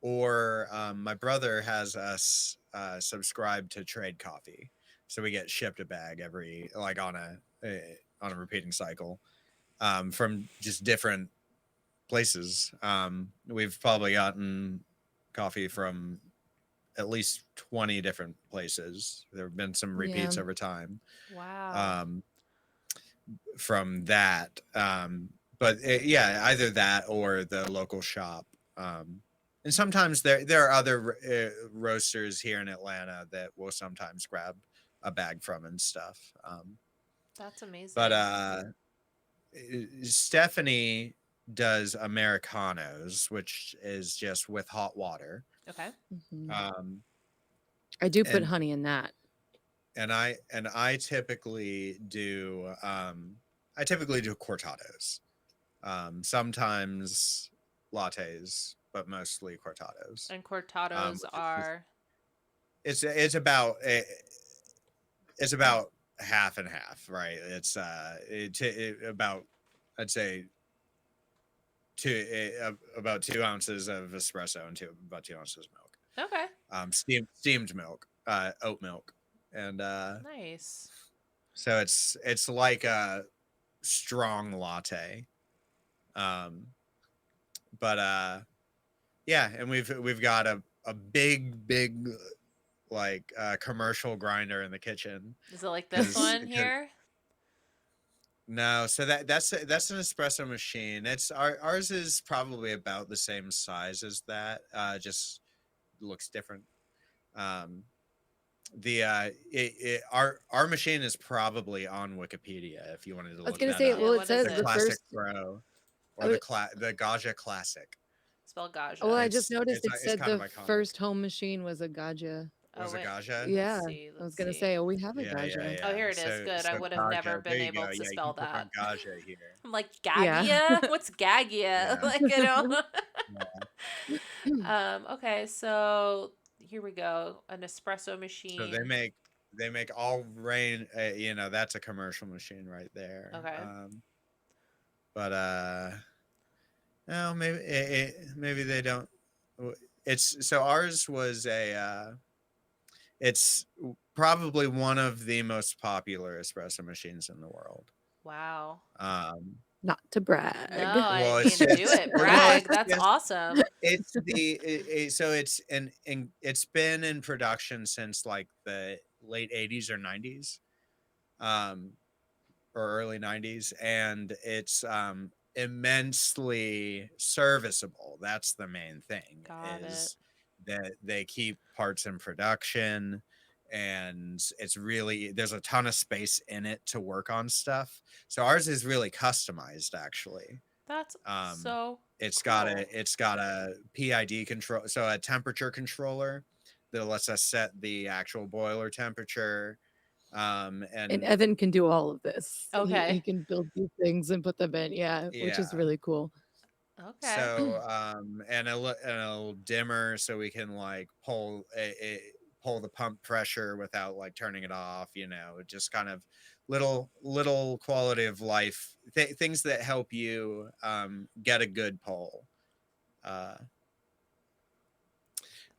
or my brother has us subscribe to Trade Coffee, so we get shipped a bag every like on a repeating cycle from just different places. We've probably gotten coffee from at least 20 different places. There have been some Yeah. repeats over time. Wow. Um, from that. But yeah, either that or the local shop. And sometimes there are other roasters here in Atlanta that we'll sometimes grab a bag from and stuff. That's But amazing. Stephanie does Americanos, which is just with hot water. Okay. Mhm. Um, I do put and honey in that. I typically do cortados. Sometimes lattes, but mostly cortados. And cortados Which is are it's about half and half, right? About, I'd say, about 2 ounces of espresso and about 2 ounces of milk. okay. Steamed milk, oat milk, and Nice. so it's like a strong latte. Um, but yeah, and we've got a big like commercial grinder in the kitchen Is it like this because one here? no, so that's an espresso machine. Ours is probably about the same size as that, just looks different. Um, our machine is probably on Wikipedia if you wanted to I was look gonna that say, up. Yeah, well, it what is says The the it? Classic first. Pro I or would, the Gaja Classic. Spell well, Gaja. I just noticed it It's said kind of the iconic. first home machine was a Gaja. Oh Was a wait. Gaja? Let's Yeah, see. I was Let's gonna see. say, oh, we have a Yeah, Gaja. Oh, yeah. here it is. Good. I So would have never Gaja, there been you able go. to Yeah, you can spell click on that. Gaja here. I'm like Yeah. Gagia? What's Gagia? Yeah. Like, you know. Yeah. Okay, so here we go. An espresso So machine. they make all rain. That's a commercial machine right there. Okay. But no, maybe they don't. It's so ours was it's probably one of the most popular espresso machines in the world. Wow. Um, Not to No, brag. I well, mean, do it. Brag. it's That's just awesome. so it's and it's been in production since like the late 80s or 90s, um or early 90s, and it's immensely serviceable. That's the main thing, Got it. is that they keep parts in production, and it's really, there's a ton of space in it to work on stuff. So ours is really customized, actually. That's um so it's got cool. a PID control, so a temperature controller that lets us set the actual boiler temperature. And And Evan can do all of this. He Okay. can build these things and put them in. Yeah, which is yeah, really cool. Okay. so and and a little dimmer so we can like pull the pump pressure without like turning it off, just kind of little quality of life things that help you get a good pull. uh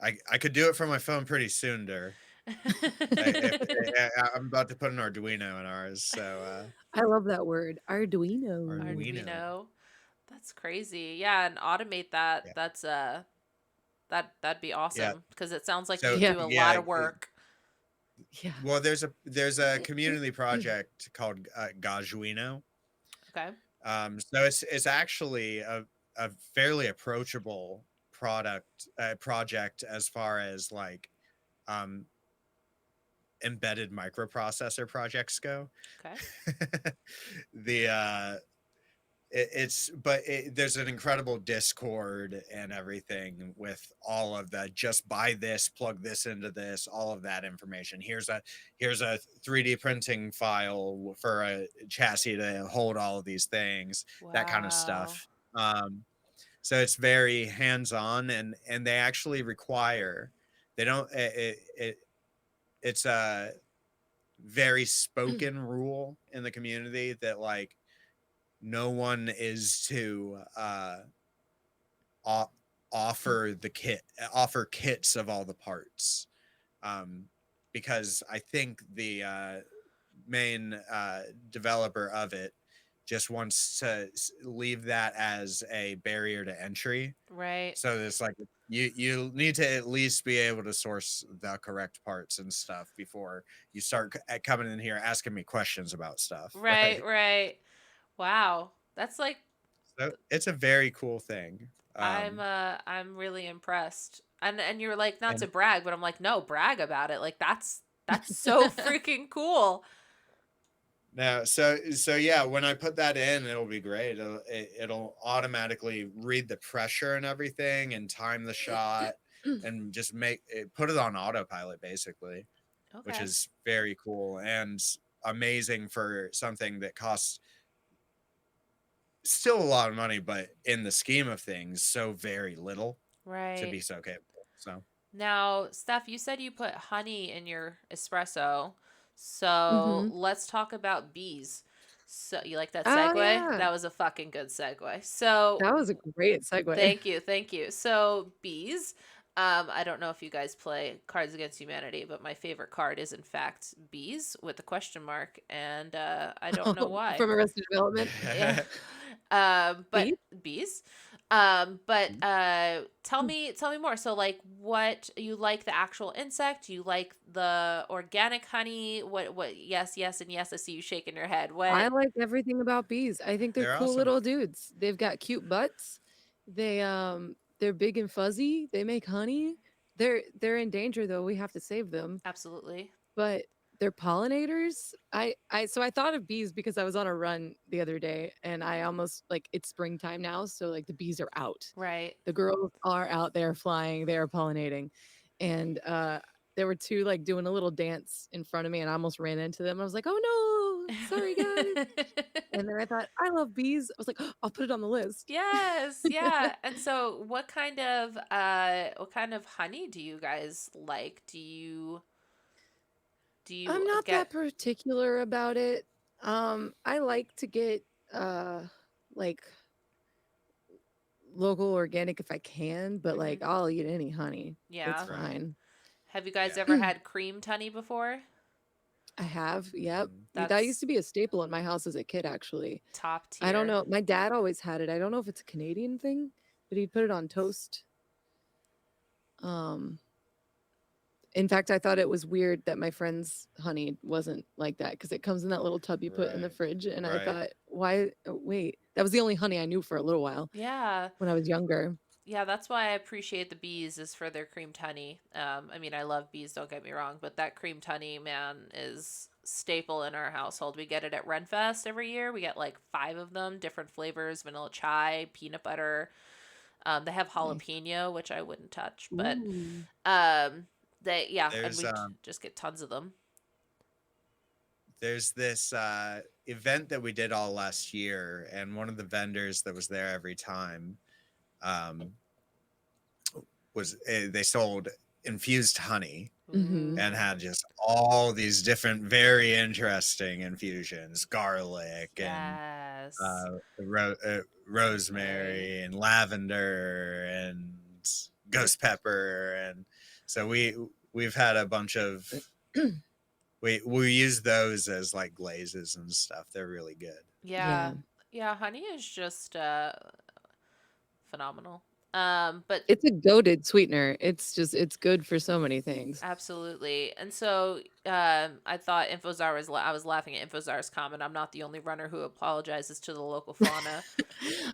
I could do it from my phone pretty soon, Der. I'm about to put an Arduino in ours, so I love that word, Arduino. Arduino. Arduino. That's crazy. Yeah, and automate that. Yeah, That's that'd be yeah. awesome because it sounds like So you Yeah, do a lot yeah, of work. yeah. well, there's a community project called Gajuino. Okay. So it's actually a fairly approachable project as far as like um embedded microprocessor projects go. Okay. the it's but there's an incredible Discord and everything with all of that. Just buy this, plug this into this, all of that information. Here's a 3D printing file for a chassis to hold all of these things, that kind of Wow. stuff. So it's very hands-on, and they actually require, they don't it's a very spoken rule in the community that like no one is to offer offer kits of all the parts, um, because I think the main developer of it just wants to leave that as a barrier to entry. Right. So there's like you need to at least be able to source the correct parts and stuff before you start coming in here asking me questions about stuff, Right, right? right. Wow. That's like So it's a very cool thing. I'm really impressed. And you're like, not to And brag, but I'm like, no, brag about it. Like that's so freaking cool. now, so yeah, when I put that in, it'll be great. It'll automatically read the pressure and everything, and time the shot, and just make it, put it on autopilot basically, which Okay. is very cool and amazing for something that costs still a lot of money, but in the scheme of things, so very little to Right. be so capable. So Now, Steph, you said you put honey in your espresso. So Mm-hmm. let's talk about bees. So you like that Oh segue? yeah, That was a fucking good segue. So that was a great segue. thank you, thank you. So bees. I don't know if you guys play Cards Against Humanity, but my favorite card is in fact bees with a question mark, and I don't know why. From Arrested Development. Yeah. But Beef? bees. Tell me more. So like what you like the actual insect, you like the organic honey? What yes, yes, and yes, I see you shaking your head. I What like everything about bees. I think they're they're cool awesome. little dudes. They've got cute butts. They're big and fuzzy. They make honey. They're in danger though. We have to save them. absolutely. But they're pollinators. I thought of bees because I was on a run the other day and I almost like it's springtime now, so like the bees are out. Right. The girls are out there flying, they are pollinating. And there were two like doing a little dance in front of me and I almost ran into them. I was like, "Oh no, sorry guys." And then I thought, "I love bees." I was like, "I'll put it on the list." Yes, yeah. And so what kind of honey do you guys like? Do you I'm not that get particular about it. I like to get like local organic if I can, but like Mhm. I'll eat any honey. It's Yeah. Right. fine. Have you guys Yeah. ever had creamed honey before? I have, yep. Mhm. That used That's to be a staple in my house as a kid, actually. top I don't tier. know. My dad always had it. I don't know if it's a Canadian thing, but he'd put it on toast. Um, in fact, I thought it was weird that my friend's honey wasn't like that because it comes in that little tub you put in the Right. fridge. And I Right. thought, why? Oh, wait, that was the only honey I knew for a little while Yeah. when I was younger. Yeah, that's why I appreciate the bees is for their creamed honey. I mean, I love bees, don't get me wrong, but that creamed honey, man, is staple in our household. We get it at Renfest every year. We get like 5 of them, different flavors, vanilla chai, peanut butter. They have Nice. jalapeno, which I wouldn't touch, but Ooh. um yeah, and There's we just get tons of them. there's this event that we did all last year, and one of the vendors that was there every time um, was they sold infused honey Mm-hmm. and Ooh. had just all these different very interesting infusions, garlic and Yes. uh, rosemary Rosemary. and lavender and ghost pepper, and so we've had a bunch of we use those as like glazes and stuff. They're really good. Yeah. Yeah. Yeah, honey is just phenomenal. But It's a goaded sweetener. It's just it's good for so many things. absolutely. And so I thought I was laughing at Infozar's comment. I'm not the only runner who apologizes to the local fauna.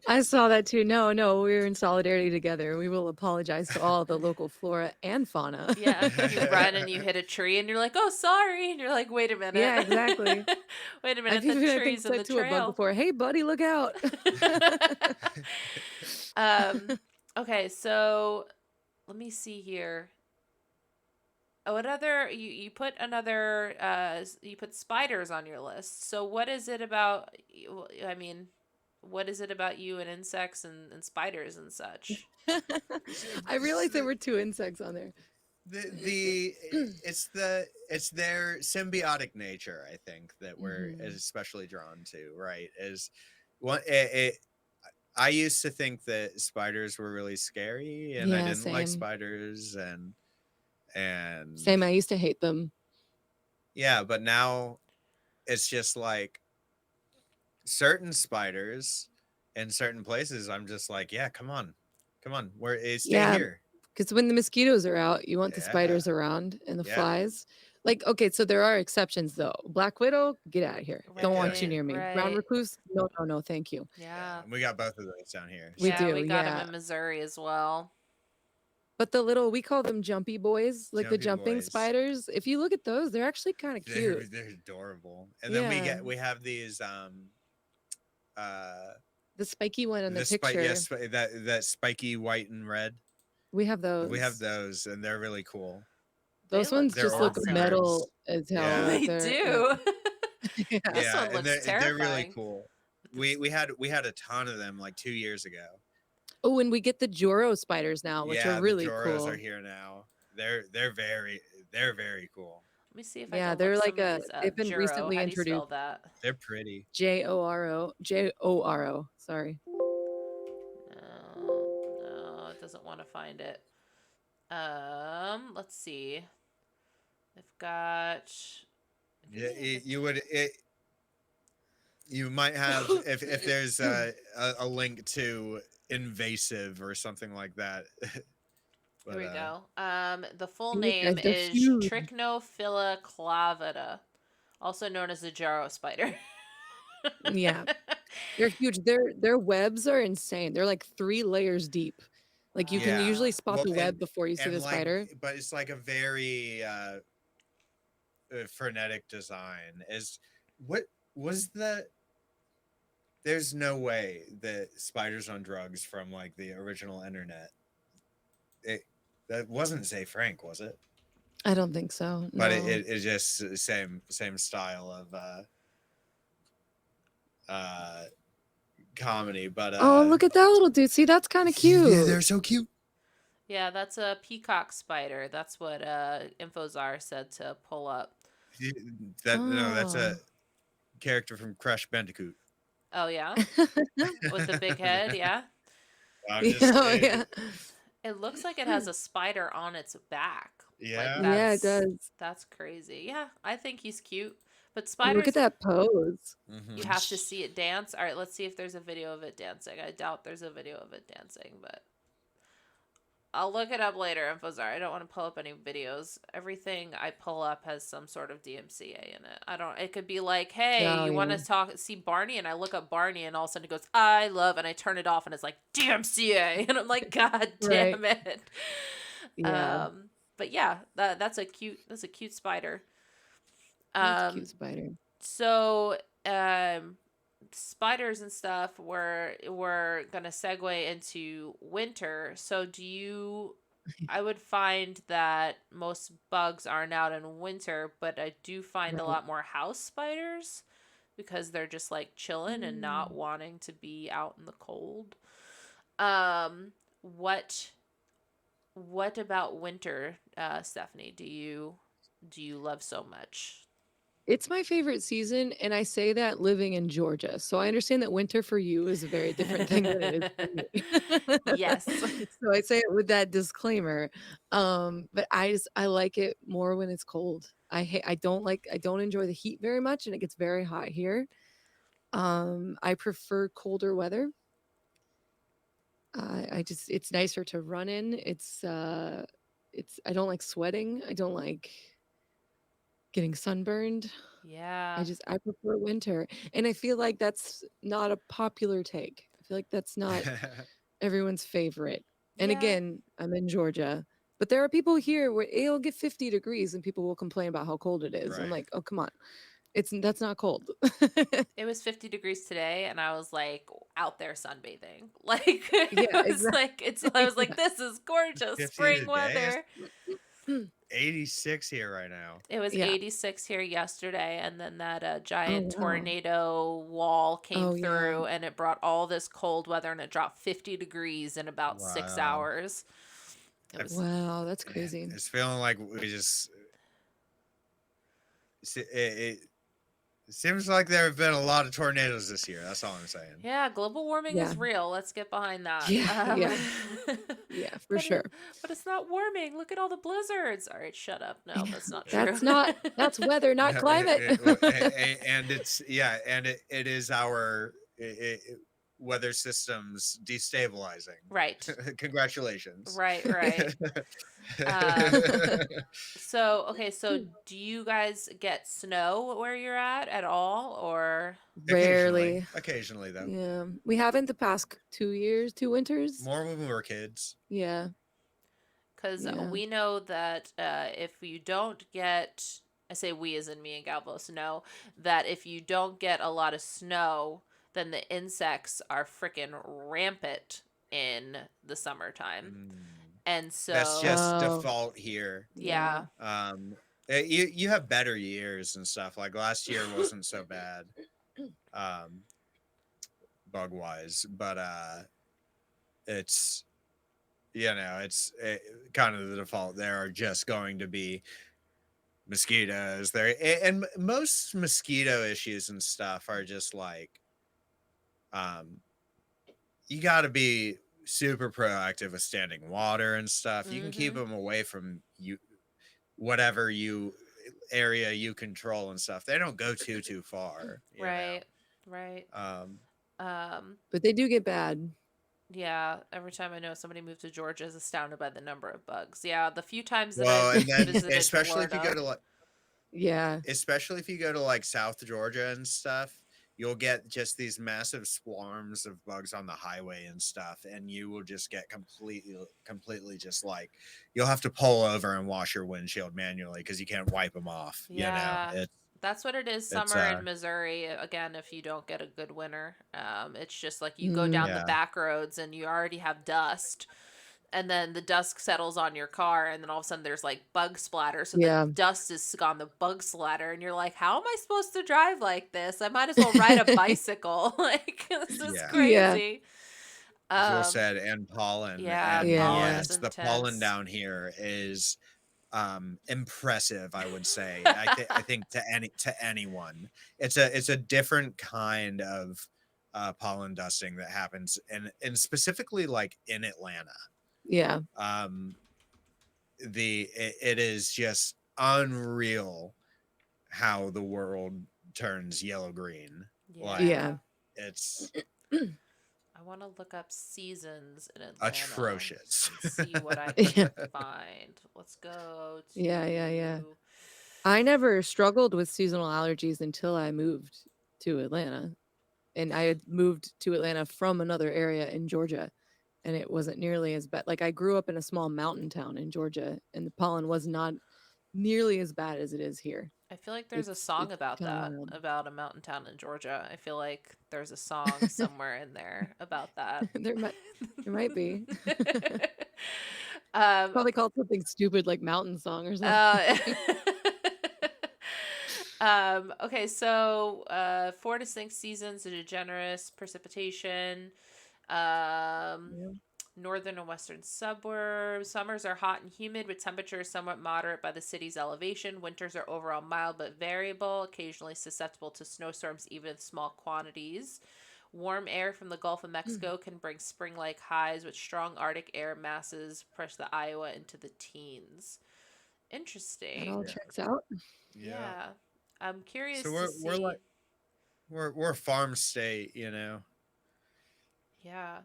I saw that too. No, no, we're in solidarity together. We will apologize to all the local flora and fauna. Yeah, you run and you hit a tree and you're like, "Oh, sorry." And you're like, "Wait a minute." Yeah, exactly. Wait a I've minute, the even, I think, tree's in the said to a bug trail. before, "Hey, buddy, look out." um okay, so let me see here. Oh, what other you put another you put spiders on your list. So what is it about I mean, what is it about you and insects and spiders and such? I realized there were two insects on there. The it's their symbiotic nature, I think, that we're Mhm. especially drawn to, right? Is one it, I used to think that spiders were really scary and I Yeah, didn't like same. spiders, and Same. I used to hate them. yeah, but now it's just like certain spiders in certain places I'm just like, yeah, come on. Come on. Stay Yeah, here. Because when the mosquitoes are out, you want the Yeah. spiders around and the Yeah. flies. Like, okay, so there are exceptions though. Black widow, get out of here. Don't want you Right, near me. Brown right. recluse, no, no, no, thank you. Yeah. Yeah. And we got both of those down here. We Yeah, So do, we got them yeah. in Missouri as well. But the little, we call them jumpy boys, like the jumpy jumping boys. spiders. If you look at those, they're actually kind of cute. They're adorable. And then Yeah. we have these The spiky one in the spike picture. yes that spiky white and red. We have those. We have those and they're really cool. Those They look ones They're just look awesome. metal as hell. Yeah. Like They they're, do. yeah. This Yeah, one and looks they're really terrifying. cool. With this- We had a ton of them like 2 years ago. Oh, and we get the Joro spiders now, which Yeah, are really the Joros cool. are here now. They're very cool. Let me see if Yeah, I can they're look like some of a. these They've been Juro. recently How do you spell introduced. that? They're pretty. Joro. Sorry. No, it doesn't want to find it. Let's see. I've got. Yeah, you might have if there's a link to invasive or something like that. But, Here we go. The full These name guys, they're is huge. Trichinophila clavata, also known as the Jaro spider. Yeah, they're huge. Their webs are insane. They're like 3 layers deep. Like you can usually spot Well, the web before you see and the spider. but it's like a very frenetic design. Is what was the? There's no way that Spiders on Drugs from like the original internet. That wasn't Zay Frank, was it? I don't think so. No. But it just same style of comedy. But Oh, look at that little dude. See, that's kind of cute. Yeah, they're so cute. Yeah, that's a peacock spider. That's what Infozar said to pull up. No, that's a Oh. character from Crash Bandicoot. Oh yeah, with the big head. Yeah, I'm Yeah, just, oh, yeah. it looks like it has a spider on its back. Yeah. Like Yeah, it does. That's crazy. Yeah, I think he's cute. But And spiders, look at that pose. you have to see it dance. All right, let's see if there's a video of it dancing. I doubt there's a video of it dancing, but I'll look it up later, Infozar. I don't want to pull up any videos. Everything I pull up has some sort of DMCA in it. I don't. It could be like, hey, Oh, you want yeah. to see Barney, and I look up Barney, and all of a sudden it goes, I love, and I turn it off, and it's like DMCA, and I'm like, God damn it. Yeah. But yeah, that's a cute spider. That's a cute spider. So spiders and stuff, we're gonna segue into winter. So I would find that most bugs aren't out in winter, but I do find a lot more house spiders because they're just like chilling and not wanting to be out in the cold. What about winter, Stephanie? Do you love so much? It's my favorite season, and I say that living in Georgia. So I understand that winter for you is a very different thing than it is for me. Yes. So I say it with that disclaimer. But I like it more when it's cold. I don't enjoy the heat very much, and it gets very hot here. I prefer colder weather. It's nicer to run in. I don't like sweating. I don't like getting sunburned. Yeah. I prefer winter. And I feel like that's not a popular take. I feel like that's not everyone's favorite. And Yeah. again, I'm in Georgia, but there are people here where it'll get 50 degrees and people will complain about how cold it is. I'm Right. like, oh, come on. That's not cold. It was 50 degrees today, and I was like out there sunbathing. Like, Yeah, I was like, this is gorgeous 50 spring today? weather. 86 here right now. It was Yeah. 86 here yesterday, and then that giant wow. tornado wall came Oh, yeah. through, and it brought all this cold weather, and it dropped 50 degrees in about 6 Wow. hours. It was, Wow, that's crazy. It's feeling like we just. It seems like there have been a lot of tornadoes this year. That's all I'm saying. yeah, global warming Yeah. is real. Let's get behind that. Yeah, yeah. Yeah, for But sure. But it's not warming. Look at all the blizzards. All right, shut up. No, that's not true. That's weather, not climate. And it's and it is our weather systems destabilizing. Right. Congratulations. Right, right. Um so okay, so do you guys get snow where you're at all, or Rarely. Occasionally though. Yeah. We haven't the past 2 years, 2 winters. More when we were kids. Yeah. because Yeah. we know that if you don't get, I say we as in me and Galvos know that if you don't get a lot of snow, then the insects are freaking rampant in the summertime. Mm. And That's so, just Oh, default here. yeah. yeah. You have better years and stuff. Like last year wasn't so bad, um, bug wise, but it's it's kind of the default. There are just going to be mosquitoes there, and most mosquito issues and stuff are just like, um, you got to be super proactive with standing water and stuff. You can keep Mm-hmm. them away from you, whatever you area you control and stuff. They don't go too far, Right. Right. Um, Um, But they do get bad. yeah, every time I know somebody moved to Georgia is astounded by the number of bugs. Yeah, the few times that well, I've and then visited Florida. Yeah. especially if you go to like South Georgia and stuff, you'll get just these massive swarms of bugs on the highway and stuff, and you will just get completely just like, you'll have to pull over and wash your windshield manually because you can't wipe them off. Yeah, It's that's what it is. it's Summer in Missouri, again, if you don't get a good winter, it's just like you go Mm. down the yeah, back roads and you already have dust, and then the dust settles on your car, and then all of a sudden there's like bug splatter. So the Yeah. dust is on the bug splatter, and you're like, how am I supposed to drive like this? I might as well ride a bicycle. Like, this is yeah. Yeah. crazy. Well Um, said. And pollen, yeah, and Yeah. pollen's yes, the pollen intense. down here is impressive, I would say. I think to anyone, it's a different kind of pollen dusting that happens, and specifically like in Atlanta. Yeah. um it is just unreal how the world turns yellow green. Like, Yeah. Yeah. it's I want to look up seasons in Atlanta atrocious. and see what I can Yeah. find. Let's go Yeah. Yeah. to. I never struggled with seasonal allergies until I moved to Atlanta. And I had moved to Atlanta from another area in Georgia, and it wasn't nearly as bad. Like I grew up in a small mountain town in Georgia, and the pollen was not nearly as bad as it is here. I feel like there's a It's song about kind of that, wild. about a mountain town in Georgia. I feel like there's a song somewhere in there about that. There might be. um, Probably called something stupid like mountain song or something. uh, okay, so 4 distinct seasons: the generous precipitation, um, Yeah. northern and western suburbs. Summers are hot and humid with temperatures somewhat moderate by the city's elevation. Winters are overall mild but variable, occasionally susceptible to snowstorms even in small quantities. Warm air from the Gulf of Mexico can bring spring like highs, with strong Arctic air masses push the Iowa into the teens. That all Interesting. Yeah, checks out. yeah. Yeah. I'm So curious to we're see. like, we're a farm state. Yeah. Yeah,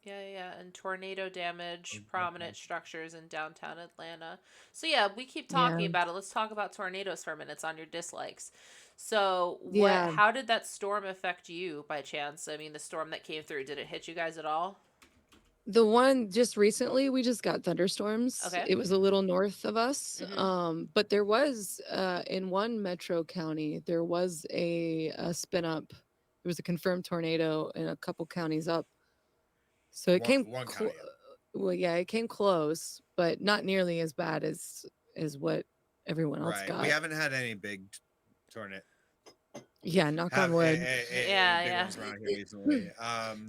yeah, and tornado damage prominent structures in downtown Atlanta. So yeah, we keep talking Yeah. about it. Let's talk about tornadoes for a minute. It's on your dislikes. So, Yeah. how did that storm affect you by chance? I mean, the storm that came through, did it hit you guys at all? The one just recently, we just got thunderstorms. Okay. It was a little north of us. Mhm. But there was in one metro county, there was a spin up. There was a confirmed tornado in a couple counties up. So it came One county up. well, yeah, it came close, but not nearly as bad as what everyone else Right. We got. haven't had any big tornado Yeah, knock on have wood. Yeah, big yeah. ones around here recently.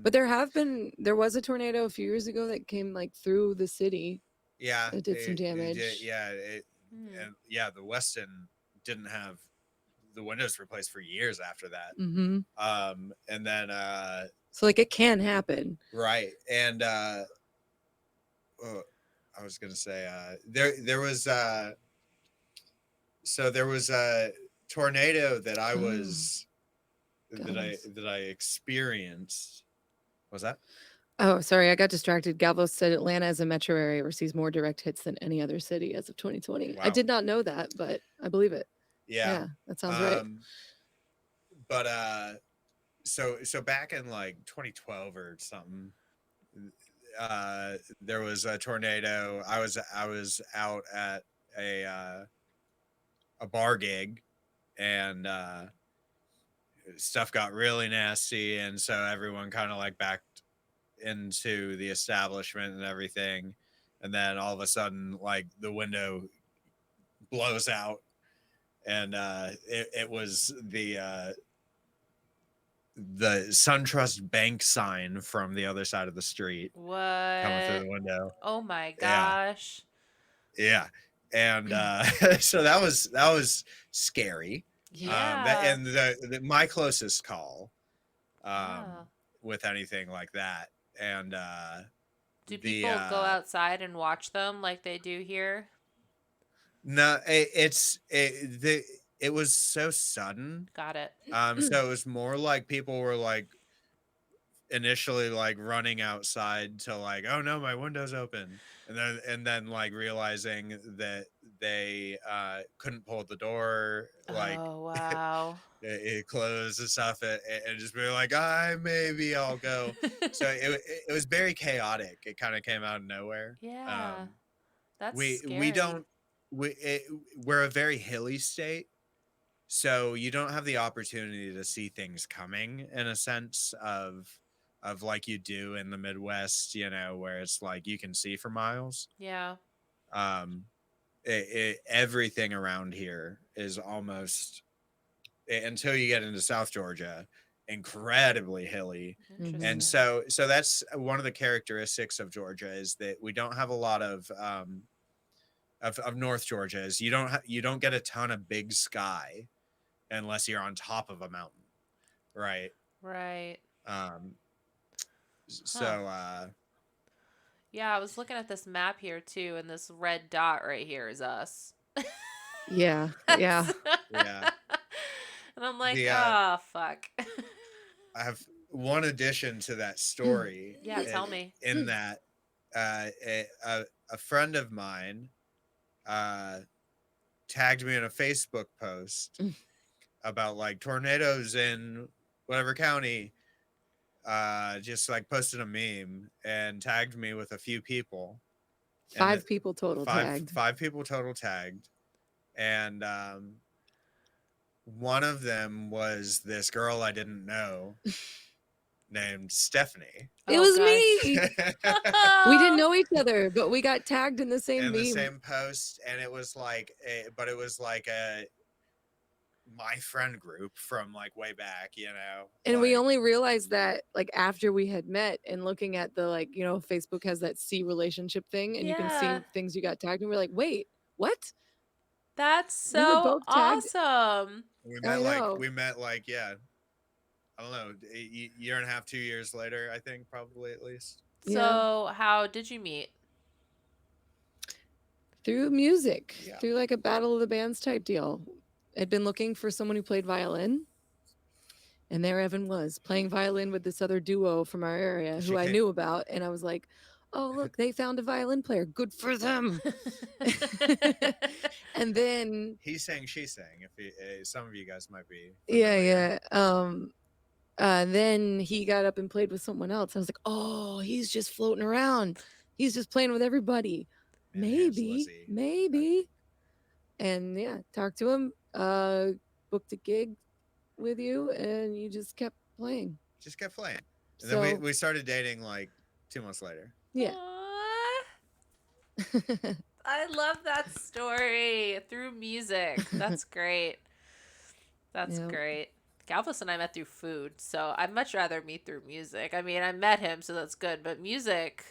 But there was a tornado a few years ago that came like through the city. Yeah, It did some it did. damage. Yeah, Hmm. and yeah, the Weston didn't have the windows replaced for years after that. Mm-hmm. And then So like it can happen. right, and oh, I was gonna say there was so there was a tornado that I Oh, was gosh. that I experienced Was that? Oh, sorry, I got distracted. Galvo said Atlanta as a metro area receives more direct hits than any other city as of 2020. I Wow. did not know that, but I believe it. Yeah. Yeah, that sounds right. But so back in like 2012 or something, there was a tornado. I was out at a bar gig, and stuff got really nasty, and so everyone kind of like backed into the establishment and everything, and then all of a sudden, like the window blows out, and it was the SunTrust Bank sign from the other side of the street coming through What? the window. Oh my Yeah, gosh. yeah, and so that was scary. That Yeah. and my closest call Yeah. with anything like that, and Do the people go outside and watch them like they do here? no, it was so sudden. Got it. So it was more like people were like initially like running outside to like, oh no, my window's open, and then like realizing that they couldn't pull the door, like Oh, wow. it closed and stuff, and just be like, maybe I'll go. So it was very chaotic. It kind of came out of nowhere. Yeah. That's We scary. don't we're a very hilly state, so you don't have the opportunity to see things coming in a sense of like you do in the Midwest, where it's like you can see for miles. Yeah. um Everything around here is almost, until you get into South Georgia, incredibly hilly. And Interesting. so that's one of the characteristics of Georgia, is that we don't have a lot of North Georgia, is you don't get a ton of big sky unless you're on top of a mountain, right? Right. um Huh. so Yeah, I was looking at this map here too, and this red dot right here is us. Yeah, yeah. That's- yeah, and I'm like, the oh, fuck. I have one addition to that story. Yeah, tell me. In that a friend of mine uh tagged me in a Facebook post about like tornadoes in whatever county, just like posted a meme and tagged me with a few people, and 5 people total tagged. five people total tagged, and one of them was this girl I didn't know named Stephanie. It Oh, was gosh. me. We didn't know each other, but we got tagged in the same In meme. the same post, and it was like but it was like my friend group from like way back, And we like, only realized that like after we had met, and looking at the like, Facebook has that see relationship thing, and you can see Yeah. things you got tagged, and we're like, wait, what? That's We were so both tagged. awesome. I know. we met like, yeah, I don't know, a year and a half, 2 years later, I think, probably, at least. Yeah. So, how did you meet? Through music, Yeah. through like a battle of the bands type deal. I'd been looking for someone who played violin, and there Evan was playing violin with this other duo from our area She who I came- knew about, and I was like, oh look, they found a violin player, good for them. And then He sang, she sang, if some of you guys might be yeah, familiar. then he got up and played with someone else. I was like, oh, he's just floating around, he's just playing with everybody. Man, here's maybe Lizzie. maybe And yeah, talked to him, booked a gig with you, and you just kept playing. Just kept playing, and So then we started dating like 2 months later. yeah. Aw, I love that story through music. That's great. That's Yep. great. Galvus and I met through food, so I'd much rather meet through music. I mean, I met him, so that's good, but music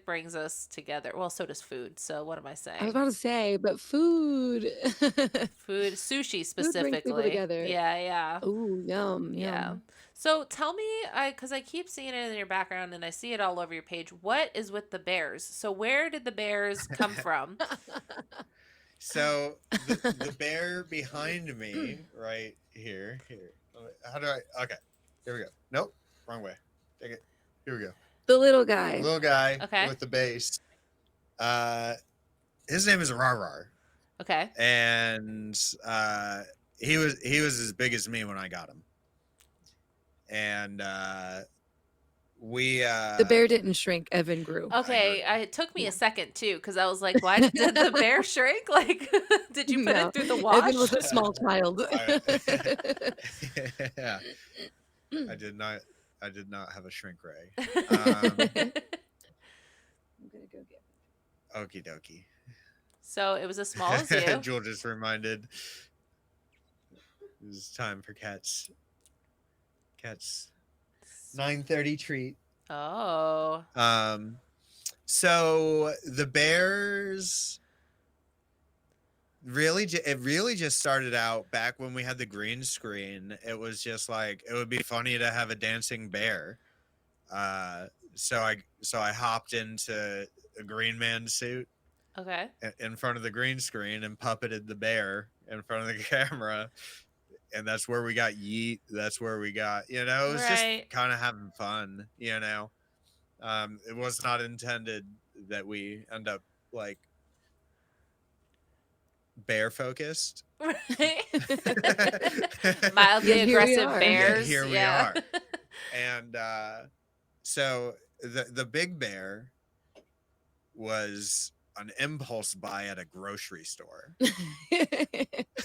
brings us together. Well, so does food. So what am I I was saying? about to say, but food. Food, sushi Food brings people specifically. together. Yeah, yeah. Oh, yum, Yeah. yum. So tell me, because I keep seeing it in your background and I see it all over your page. What is with the bears? So where did the bears come from? So the bear behind me, right here. How do I? Okay, here we go. Nope, wrong way. Take it. Here we go. The little guy. Little guy Okay. with the bass. His name is Rar, Okay. and he was as big as me when I got him, and we The bear didn't shrink. Evan grew. Okay, grew. it took me Yeah. a second too, because I was like, "Why did the bear shrink? Like, did you put No, it through the wash?" Evan was a small child. Yeah, I did not have a shrink ray. I'm gonna go get. Okie dokie. So it was as small as you. Jewel just reminded. It was time for Cat's 9:30 treat. Oh. So the Bears it really just started out back when we had the green screen. It was just like, it would be funny to have a dancing bear. So I hopped into a Green Man suit Okay. in front of the green screen and puppeted the bear in front of the camera. And that's where we got Yeet. That's where we got, it was just kind of having fun, It was not intended that we end up like bear focused. Right. Mildly aggressive bears. Here we are. And so the big bear was an impulse buy at a grocery store.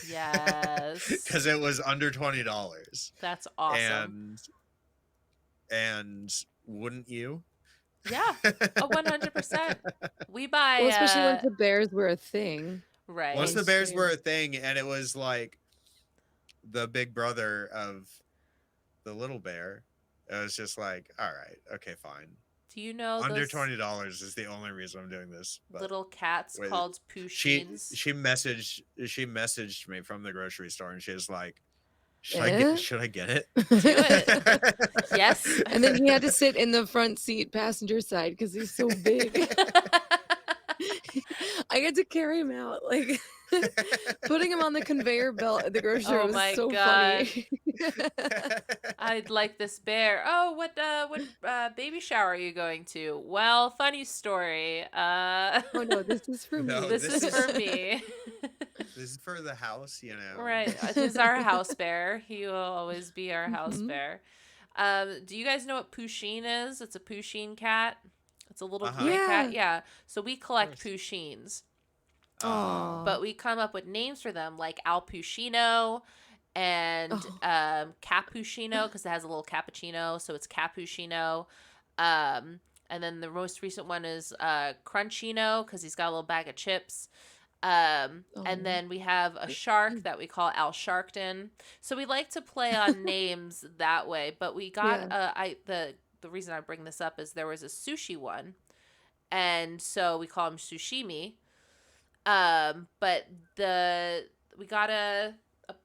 Yes. Because it was under $20. That's awesome. And wouldn't you? Yeah. 100%. We buy Well, especially once the bears were a thing. Right. Once the bears were a thing, and it was like the big brother of the little bear, it was just like, all right, okay, fine. Do you know under $20 is the only reason I'm doing this? But little cats called Pushins? She messaged me from the grocery store, and she was like, should I get it? Do it. Yes. And then he had to sit in the front seat passenger side because he's so big. I had to carry him out, like putting him on the conveyor belt at the grocery store was so funny. I'd like this bear. Oh, what baby shower are you going to? Well, funny story. Oh no, this is for me. This is for me. This is for the house, Right. He's our house bear. He will always be our house bear. Do you guys know what Pusheen is? It's a Pusheen cat. It's a little green cat. Yeah. So we collect Pushins. But we come up with names for them like Al Puccino and Cappuccino because it has a little cappuccino, so it's Cappuccino. And then the most recent one is Crunchino because he's got a little bag of chips. And then we have a shark that we call Al Sharkton. So we like to play on names that way. But we got the reason I bring this up is there was a sushi one, and so we call him Sushimi. But we got a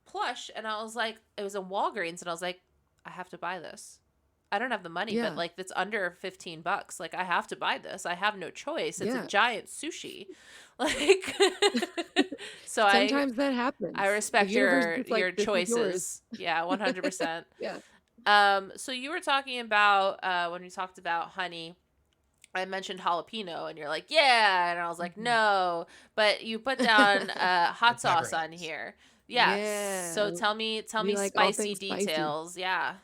plush, and I was like, it was a Walgreens, and I was like, I have to buy this. I don't have the money, but like it's under $15. Like I have to buy this. I have no choice. It's a giant sushi. Like so sometimes that happens. I respect your choices. Yeah, 100%. Yeah. So you were talking about when we talked about honey, I mentioned jalapeno and you're like, yeah, and I was like, no, but you put down hot sauce on here. Yeah. So tell me like spicy details. Spicy. Yeah.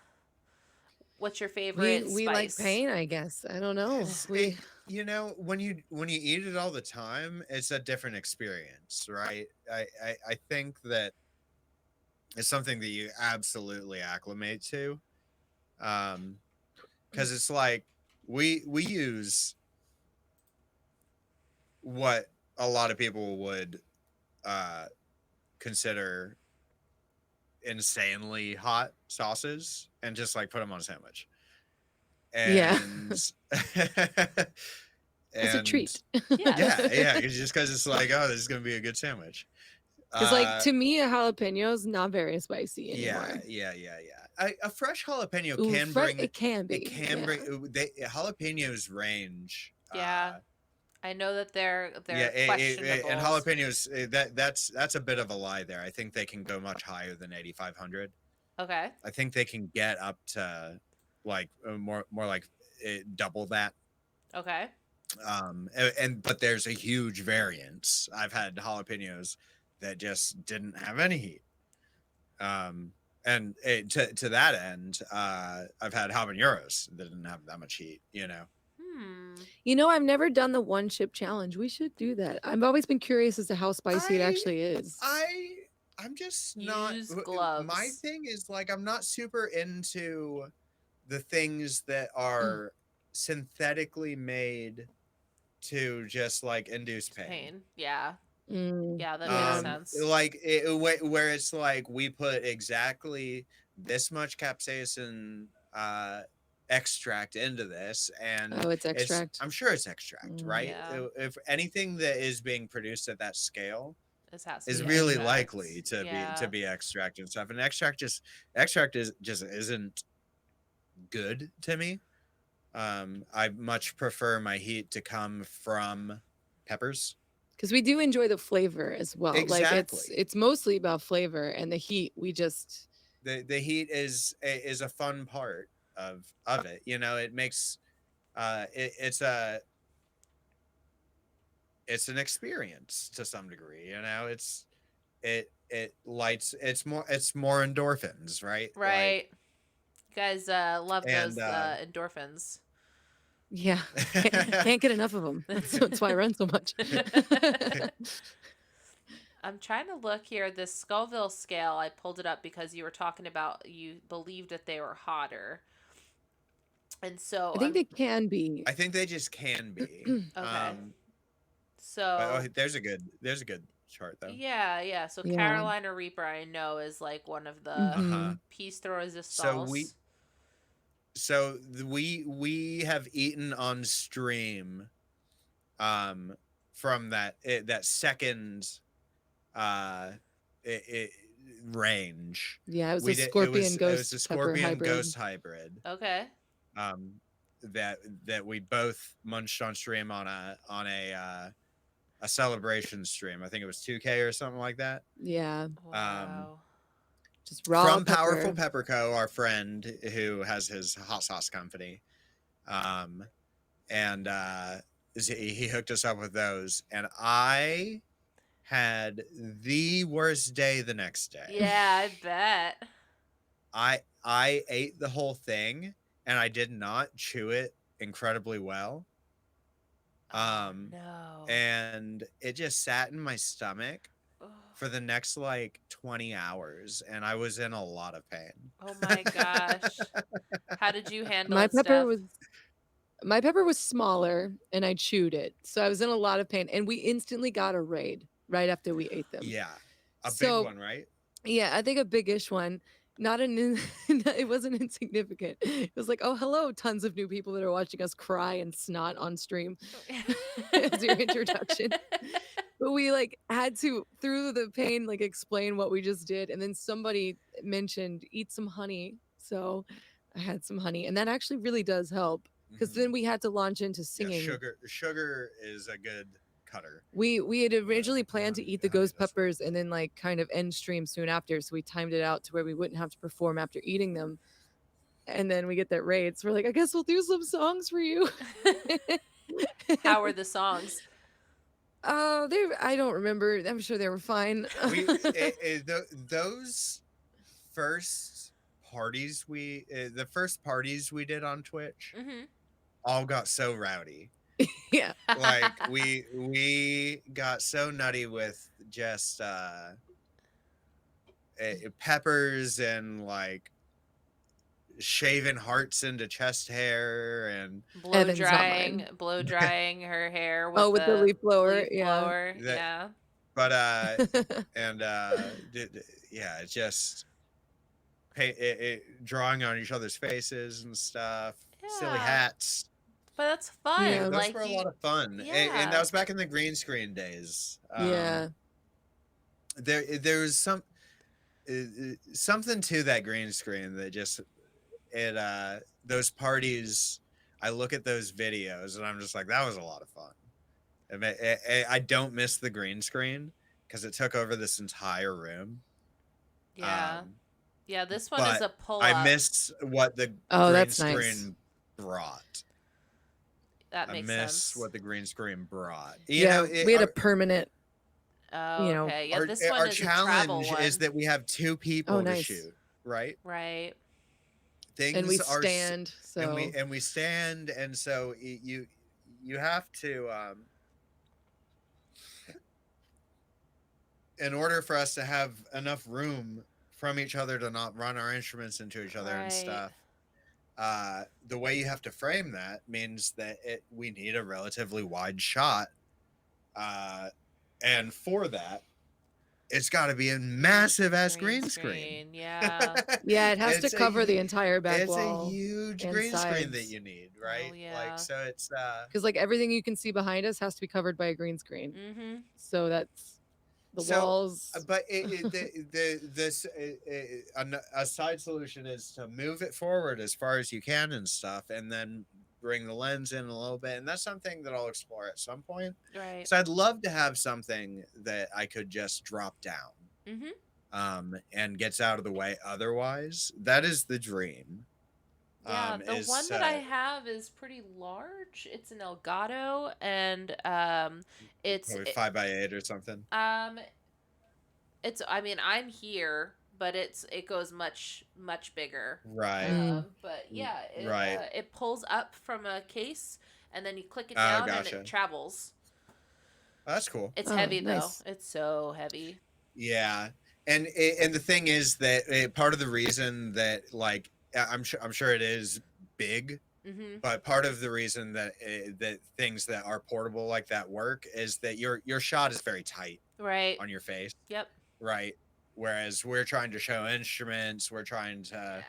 What's your favorite we spice? like pain, I guess. I don't know. When you eat it all the time, it's a different experience, right? I think that it's something that you absolutely acclimate to. Because it's like we use what a lot of people would consider insanely hot sauces and just like put them on a sandwich. And it's a treat. yeah, just because it's like, oh, this is gonna be a good sandwich. Because like to me, a jalapeno is not very spicy anymore. Yeah. A fresh jalapeno can bring. It can be. Bring. Jalapenos range. Yeah. I know that they're questionable. And jalapenos, that's a bit of a lie there. I think they can go much higher than 8,500. Okay. I think they can get up to like more like double that. Okay. But there's a huge variance. I've had jalapenos that just didn't have any heat. Um, and to that end, I've had habaneros that didn't have that much heat. Hmm. You know, I've never done the one chip challenge. We should do that. I've always been curious as to how spicy it I actually is. I I'm just not. Use My gloves. thing is like I'm not super into the things that are synthetically made to just like induce pain. Pain. Yeah. Mm, Yeah, that makes yeah. sense. Like where it's like we put exactly this much capsaicin extract into this, and Oh, it's extract. I'm sure it's extract, Mm, right? Yeah. If anything that is being produced at that scale This has to is be yeah. really extract. likely to Yeah. be extract and stuff, and extract is just isn't good to me. I much prefer my heat to come from peppers. Because we do enjoy the flavor as well. Like Exactly. it's mostly about flavor and the heat. We just The heat is a fun part of it. It makes it's an experience to some degree. It lights it's more endorphins, right? Like Right. You guys love and those endorphins. yeah can't get enough of them. That's why I run so much. I'm trying to look here. This Scoville scale, I pulled it up because you were talking about you believed that they were hotter. And so I think they can be. I think they just can be. okay. But So there's a good chart though. yeah. So Yeah. Carolina Reaper I know is like one of the Uh-huh. Mhm. piece de So resistance. we have eaten on stream from that second uh it range. Yeah, it was We a did scorpion it was ghost a pepper scorpion hybrid. ghost hybrid Okay. um that we both munched on stream on a celebration stream. I think it was 2K or something like that. Yeah. Wow. Just raw From Powerful pepper. Pepper Co., our friend who has his hot sauce company. And he hooked us up with those, and I had the worst day the next day. Yeah, I bet. I ate the whole thing, and I did not chew it incredibly well. Oh no. And it just sat in my stomach Ugh. for the next like 20 hours, and I was in a lot of pain. Oh my gosh. How did you handle My it, pepper Steph? was my pepper was smaller and I chewed it. So I was in a lot of pain and we instantly got a raid right after we ate them. Yeah, a big So one, right? yeah, I think a big-ish one. Not an it wasn't insignificant. It was like, oh hello, tons of new people that are watching us cry and snot on stream as your introduction. But we like had to through the pain like explain what we just did, and then somebody mentioned eat some honey. So I had some honey, and that actually really does help because Mhm. then we had to launch into Yeah, singing. sugar is a good cutter. We had originally planned to Honey, eat the honey ghost does work. peppers and then like kind of end stream soon after, so we timed it out to where we wouldn't have to perform after eating them. And then we get that raid, so we're like, I guess we'll do some songs for you. How were the songs? Oh, they I don't remember. I'm sure they were fine. Those first the first parties we did on Twitch Mm-hmm. all got so rowdy. Yeah. Like we got so nutty with just peppers and like shaving hearts into chest hair and Evan's not mine. blow drying her hair Oh, with with the the leaf blower, leaf yeah. blower. that. Yeah. But and yeah, it just drawing on each other's faces and stuff, silly Yeah. hats. But that's Yeah. fun. Those Like were a you lot of fun, and yeah. that was back in the green screen days. Yeah. There was something to that green screen that just those parties. I look at those videos and I'm just like, that was a lot of fun. I don't miss the green screen because it took over this entire room. Yeah. Yeah, this one is But a pull I up. miss what the Oh, green that's nice. screen brought. That I makes miss sense. what the green screen brought. Yeah, we had a permanent, Oh, you know. okay. Yeah, this one Our is a travel challenge is one. that we have two Oh, people to nice. shoot, right? Right. And we Things are stand, so and we stand, and so you have to in order for us to have enough room from each other to not run our instruments into each other and Right. stuff. The way you have to frame that means that we need a relatively wide shot, and for that, it's got to be a massive ass Green green screen. screen. Yeah. yeah, it has to it's a cover the entire back it's a wall huge and green screen that sides. you need, Oh right? Like, yeah. so it's Because like everything you can see behind us has to be covered by a green screen. Mm-hmm. So that's the so walls. but a side solution is to move it forward as far as you can and stuff, and then bring the lens in a little bit, and that's something that I'll explore at some point. Right. So I'd love to have something that I could just drop down, Mm-hmm. and gets out of the way. Otherwise, that is the dream. Yeah, the Is one that I have is pretty large. It's an Elgato, and it's probably 5x8 or something. um, it's. I mean, I'm here, but it goes much bigger. Right. Mm. But yeah, Right. it pulls up from a case, and then you click it Oh, down, and gotcha. it travels. Oh, that's cool. It's Oh, heavy though. nice. It's so heavy. Yeah, and the thing is that part of the reason that, like, I'm sure it is big, Mm-hmm. but part of the reason that that things that are portable like that work is that your shot is very tight Right. on your face, Yep. right? Whereas we're trying to show instruments, we're trying to,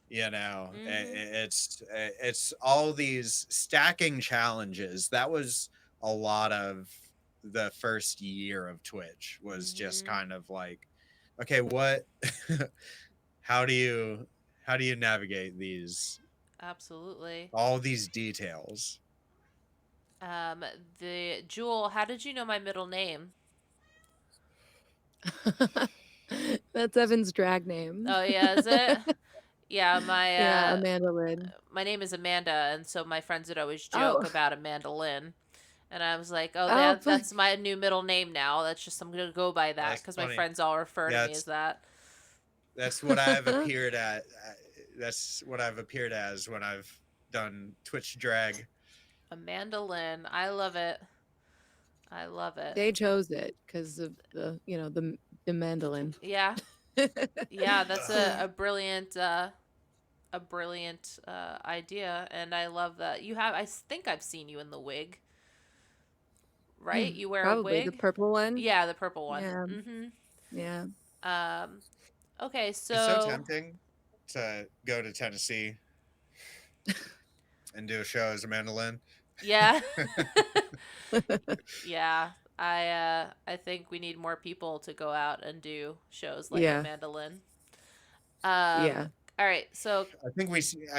Yeah. mm-hmm. Mhm. It's all these stacking challenges. That was a lot of the first year of Twitch, was just Mhm. kind of like, okay, what how do you navigate these, Absolutely. all these details? Um, the Jewel, how did you know my middle name? That's Evan's drag name. Oh yeah, is it? Yeah, Yeah, Amanda Lynn. my name is Amanda, and so my friends would always joke Oh, about Amanda Lynn. And I was like, oh, oh, but that's my new middle name now. That's just I'm gonna go by that That's because my funny. friends all refer to Yeah, me as that. that's what I've appeared at. That's what I've appeared as when I've done Twitch drag. Amanda Lynn. I love it. I love it. they chose it because of the mandolin. Yeah, yeah. That's a brilliant idea, and I love that you have. I think I've seen you in the wig. Right? You wear a Probably the wig. purple one. Yeah, the purple one. Yeah, Mm-hmm. yeah. Um. Okay, It's so so tempting to go to Tennessee and do a show as a mandolin. yeah, yeah. I think we need more people to go out and do shows like a Yeah, mandolin. yeah. All right. So I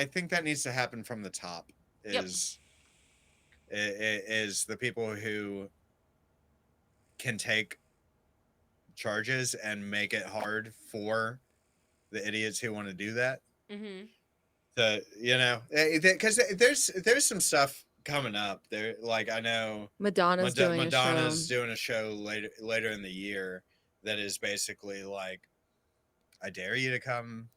think that needs to happen from the top. yep. Is the people who can take charges and make it hard for the idiots who want to do that. Mm-hmm. Because there's some stuff coming up there. Like, I know Madonna's doing Madonna's a show. doing a show later in the year that is basically like, I dare you to come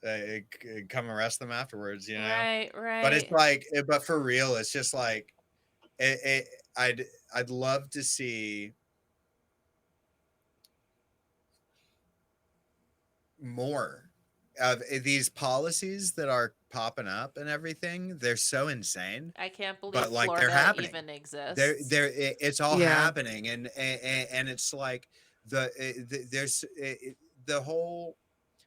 arrest them afterwards. Right. But it's Right. like, but for real, it's just like, I'd love to see more of these policies that are popping up and everything. They're so insane, I can't believe but like, they're Florida happening. even exists. It's all Yeah. happening, and it's like there's the whole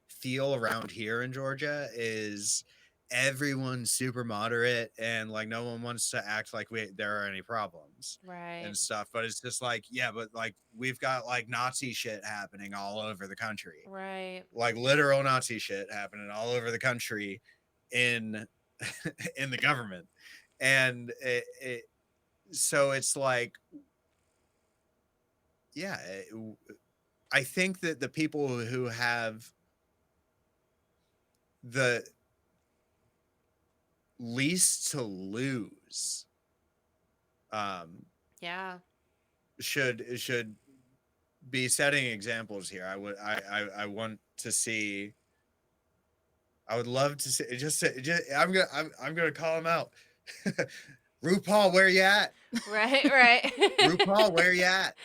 feel around here in Georgia is everyone's super moderate, and like no one wants to act like there are any problems Right. and stuff. But it's just like, yeah, but like we've got like Nazi shit happening all over the country, Right. like literal Nazi shit happening all over the country in in the government, and so it's like, yeah, I think that the people who have the least to lose um, Yeah. should be setting examples here. I want to see. I would love to see. I'm gonna call him out. RuPaul, where you at? Right, right. RuPaul, where you at?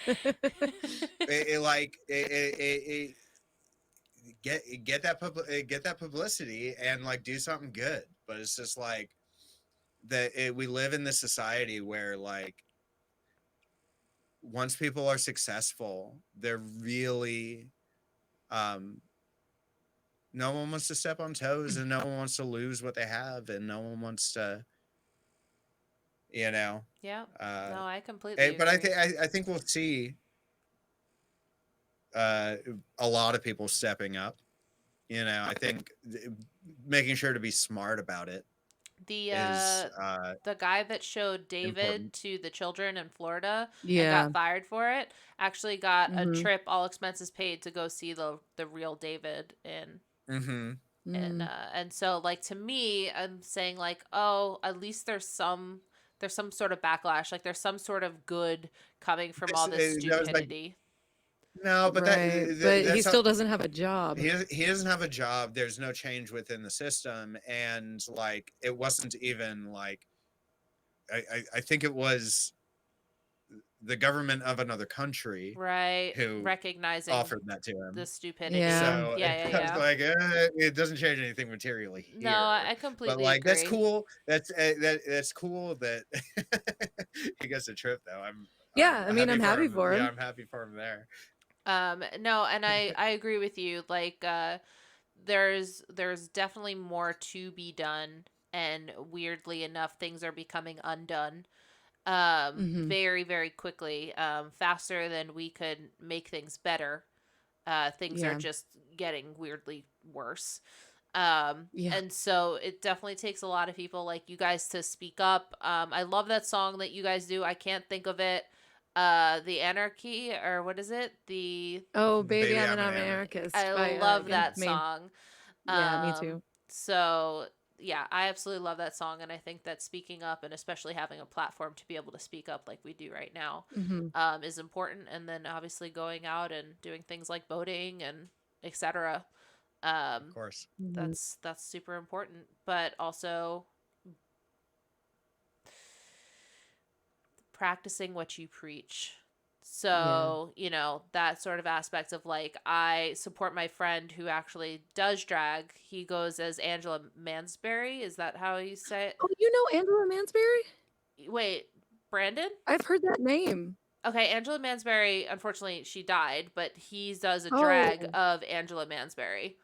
Get that get that publicity and like do something good. But it's just like we live in this society where like once people are successful, they're really no one wants to step on toes, and no one wants to lose what they have, and no one wants to, you know. Yeah. Uh, No, I completely but I agree. think I think we'll see a lot of people stepping up. You know, I think making sure to be smart about it The is the guy that showed David important. to the children in Florida and Yeah. got fired for it actually got a Mhm. trip, all expenses paid, to go see the real David Mm-hmm. in Mm. and so like to me, I'm saying like, oh, at least there's some sort of backlash, like there's some sort of good coming from all this That was like stupidity. no, but Right. But he that's how still doesn't have a job. he doesn't have a job. There's no change within the system, and like it wasn't even like I think it was the government of another country Right. who Recognizing offered that to him. the stupidity. Yeah. So Yeah, yeah, I was yeah. like, it doesn't change anything materially No, here, I but completely like that's agree. cool. That's cool that he gets a trip though. Yeah, I mean, happy I'm for happy him. for Yeah, him. I'm happy for him there. No, and I agree with you. Like there's definitely more to be done, and weirdly enough things are becoming undone Mhm. very very quickly, faster than we could make things better. Things are Yeah. just getting weirdly worse. Yeah. And so it definitely takes a lot of people like you guys to speak up. I love that song that you guys do. I can't think of it. The Anarchy, or what is it? The Oh, baby, Baby, I'm I'm an an anarch. anarchist I by love Against that Me. song. Yeah, me Um, too. so yeah, I absolutely love that song, and I think that speaking up, and especially having a platform to be able to speak up like we do right now, Mhm. is important. And then obviously going out and doing things like voting and etc. Of Um, course. Mhm. that's super important, but also practicing what you preach. Yeah. So, you know, that sort of aspect of like, I support my friend who actually does drag. He goes as Angela Mansberry. Is that how you say it? Oh, you know Angela Mansberry? Wait, Brandon? I've heard that name. Okay, Angela Mansberry, unfortunately, she died, but he does a drag Oh, of Angela Mansberry.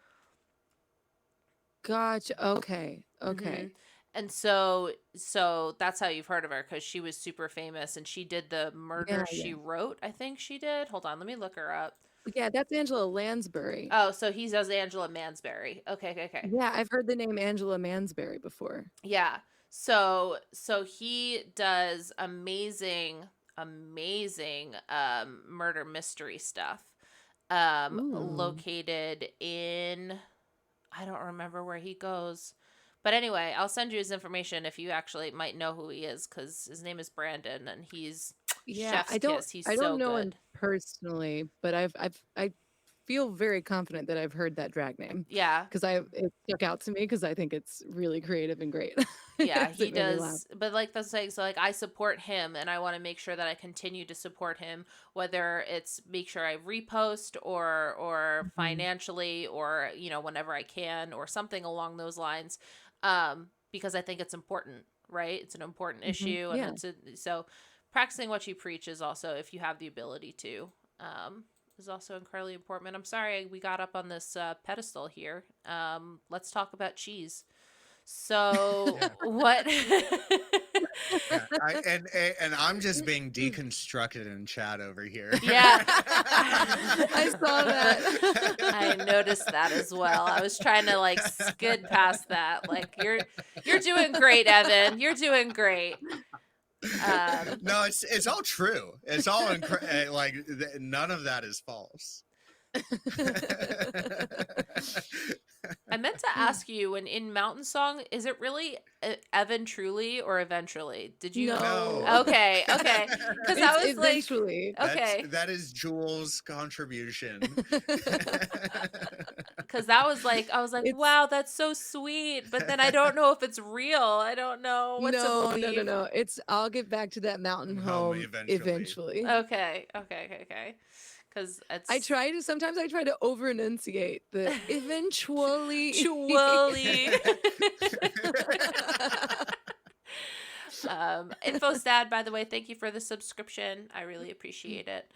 gotcha. Okay. Mm-hmm. Okay. And so that's how you've heard of her, because she was super famous and she did the Yeah, Murder yeah. She Wrote, I think she did. Hold on, let me look her up. Yeah, that's Angela Lansbury. Oh, so he does Angela Mansberry. Okay, okay, okay. Yeah, I've heard the name Angela Mansbury before. Yeah. So he does amazing murder mystery stuff. Ooh. Located in, I don't remember where he goes. But anyway, I'll send you his information if you actually might know who he is, cuz his name is Brandon and he's Yeah, chef's kiss. He's I don't so know him good. personally, but I feel very confident that I've heard that drag name Yeah. because it stuck out to me because I think it's really creative and great. Yeah, It he made me laugh. does. But like that's like, so like I support him and I want to make sure that I continue to support him, whether it's make sure I repost or Mhm. financially, or you know, whenever I can, or something along those lines. Because I think it's important, right? It's an important Mhm. issue, and Yeah. so practicing what you preach is also, if you have the ability to, is also incredibly important. And I'm sorry we got up on this pedestal here. Let's talk about cheese. So Yeah. what? Yeah, and I'm just being deconstructed in chat over here. Yeah. I saw that. I noticed that as well. I was trying to like skid past that. Like you're doing great, Evan. You're doing great. No, it's all true. It's all like none of that is false. I meant to ask you, when in Mountain Song, is it really Evan Truly or eventually? Did you? No. No. Okay, okay. Because I It's was like, eventually. okay. That is Jules' contribution. Because that was like, I was like, It's wow, that's so sweet. But then I don't know if it's real. I don't know what to no, no, no, believe. no. It's I'll get back to that mountain Home home eventually. eventually. Okay. Because it's Sometimes I try to over enunciate the eventually. Chually. InfoStad, by the way, thank you for the subscription. I really appreciate it.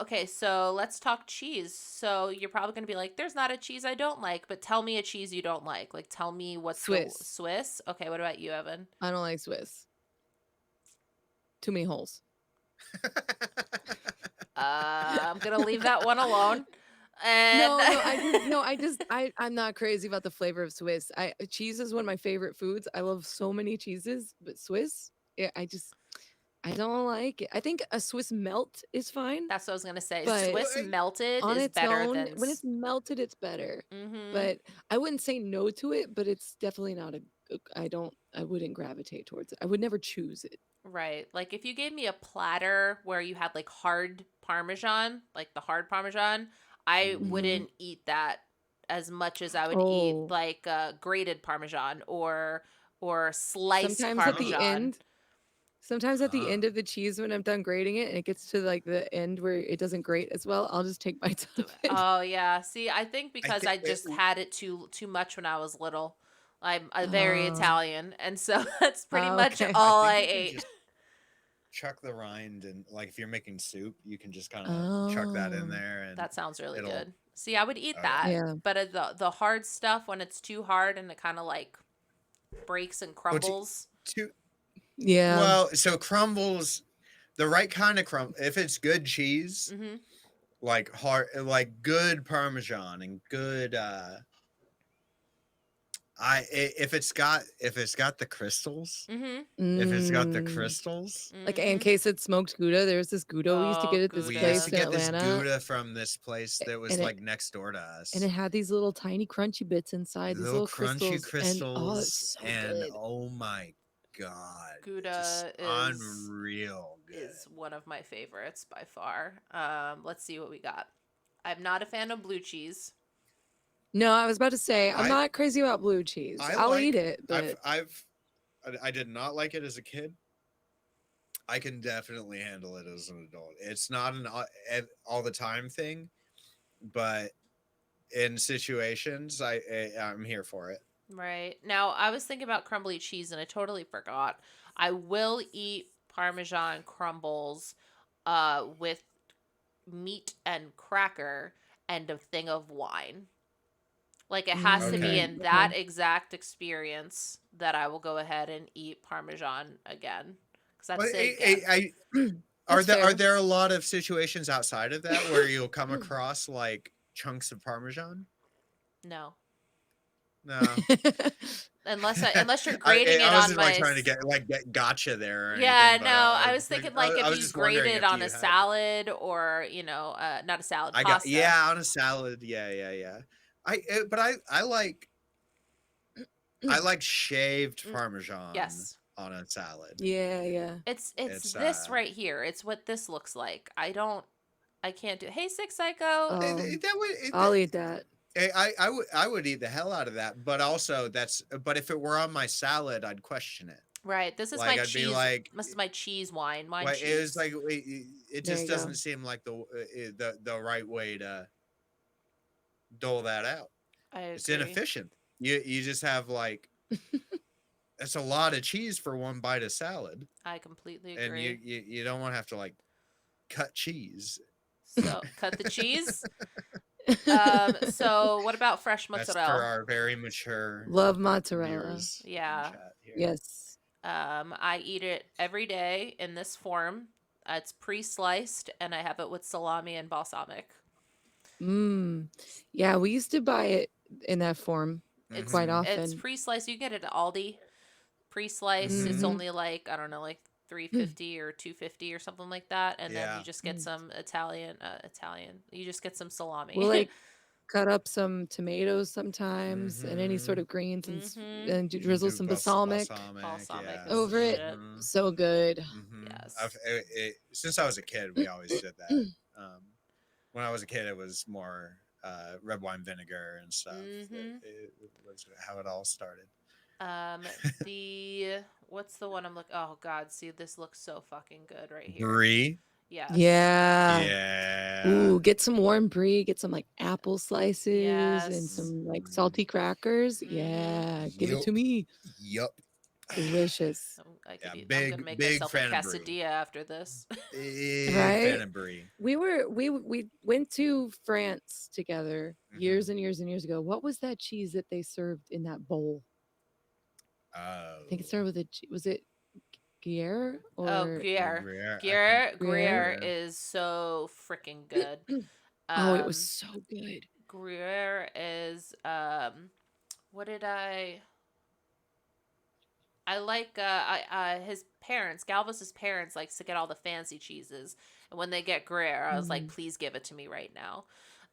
Okay, so let's talk cheese. So you're probably gonna be like, there's not a cheese I don't like, but tell me a cheese you don't like. Like, tell me what's the Swiss. Swiss. Okay, what about you, Evan? I don't like Swiss. Too many holes. I'm gonna leave that one alone. And I'm not crazy about the flavor of Swiss. Cheese is one of my favorite foods. I love so many cheeses, but Swiss, I don't like it. I think a Swiss melt is fine, that's what I was gonna say. but Swiss melted on is its better own, than. when it's melted, it's better. Mm-hmm. But I wouldn't say no to it, but it's definitely not I wouldn't gravitate towards it. I would never choose it. Right. Like if you gave me a platter where you had like hard Parmesan, like the hard Parmesan, I Mhm. wouldn't eat that as much as I would eat Oh, like grated Parmesan or sliced sometimes at the Parmesan. end, sometimes at the Huh. end of the cheese when I'm done grating it and it gets to like the end where it doesn't grate as well, I'll just take bites of it. Oh yeah. See, I think I because think I just had it too much when I was little. I'm a very Oh, Italian, and so that's pretty much okay. I all I think you can ate. just chuck the rind, and like if you're making soup, you can just kind of chuck that in Oh, there and That sounds really it'll good. See, I would eat yeah. that, yeah. but the hard stuff when it's too hard and it kind of like breaks and Well, crumbles. Yeah. well, so crumbles, the right kind of crumble. If it's good cheese, Mm-hmm. like hard, like good Parmesan and good if it's got the crystals, Mm-hmm. if it's got the Mm. crystals, Like in Mm-hmm. case it's smoked Gouda, there's this Gouda we used to Oh, get at this we used to place Gouda. in get this Atlanta, Gouda from this place that was and like next door to and us. it had these little tiny crunchy bits inside, these Little little crunchy crystals, and oh, it's crystals, so and good. oh my god, just Gouda unreal good. is one of my favorites by far. Let's see what we got. I'm not a fan of blue cheese. No, I was about to say I'm I not crazy about blue cheese. I I'll eat like it, but I did not like it as a kid. I can definitely handle it as an adult. It's not an all the time thing, but in situations, I'm here for it. Right. Now, I was thinking about crumbly cheese and I totally forgot. I will eat Parmesan crumbles with meat and cracker and a thing of wine. Like it has to be Okay. in that exact experience that I will go ahead and eat Parmesan again. Because But that's it again. are that's there fair. a lot of situations outside of that where you'll come across like chunks of Parmesan? No. No. Unless you're grading I it on wasn't like my trying to get gotcha there or yeah, anything, but no, I was thinking like I if was you just grade wondering it if on you a had. salad or, not a salad, I got pasta. on a salad. Yeah. But I like shaved Mm, Parmesan yes. on a salad. Yeah. It's It's this right here. It's what this looks like. I can't do. Hey, Sick Psycho. that would I'll eat that. I would eat the hell out of that, but also but if it were on my salad, I'd question it. Right. This is Like my I'd be cheese. like, This is my cheese wine. Wine well, it was cheese. like it There just you go. doesn't seem like the right way to dole that out. I It's agree. inefficient. You just have like that's a lot of cheese for one bite of salad, I completely and agree. you don't want to have to like cut cheese. So cut the cheese. So what about fresh That's for mozzarella? our very mature Love mozzarella. viewers in Yeah. chat here. Yes. I eat it every day in this form. It's pre-sliced, and I have it with salami and balsamic. Yeah, we used to buy it in that form It's quite Mhm. it's often. pre-sliced. You get it at Aldi. Pre-sliced. It's Mhm. only like I don't know, like $3.50 or $2.50 or something like that, and then Yeah. you just get some Italian. You just get some salami. Well, like cut up some tomatoes sometimes and any sort Mm-hmm. of greens Mm-hmm. and And drizzle do some balsamic balsamic, Balsamic yeah. is the over it. shit. Mm-hmm. So good. Mm-hmm. Yes. Since I was a kid, we always did that. When I was a kid, it was more red wine vinegar and stuff. Mm-hmm. It was how it all started. Um, the what's the one I'm looking? Oh God, see, this looks so fucking good right here. Brie, Yes. Yeah. yeah. Ooh, get some warm brie, get some like apple slices and Yes. some like Mm-hmm. salty crackers. Mm-hmm. Yeah, give it Yup, to me. yup. Delicious. I Yeah, could eat. I'm gonna big, make big myself a fan of brie. quesadilla after this. Big fan Right? of brie. We went to France together Mm-hmm. years and years and years ago. What was that cheese that they served in that bowl? I think it Oh, started with a was it Gruyere Oh, or Gruyere. Gruyere. I think Gruyere? Gruyere Gruyere. is so freaking good. Oh, it was Um, so good. Gruyere is what did I like his parents, Galves's parents likes to get all the fancy cheeses. And when they get Gruyere, I was like, Mm. please give it to me right now.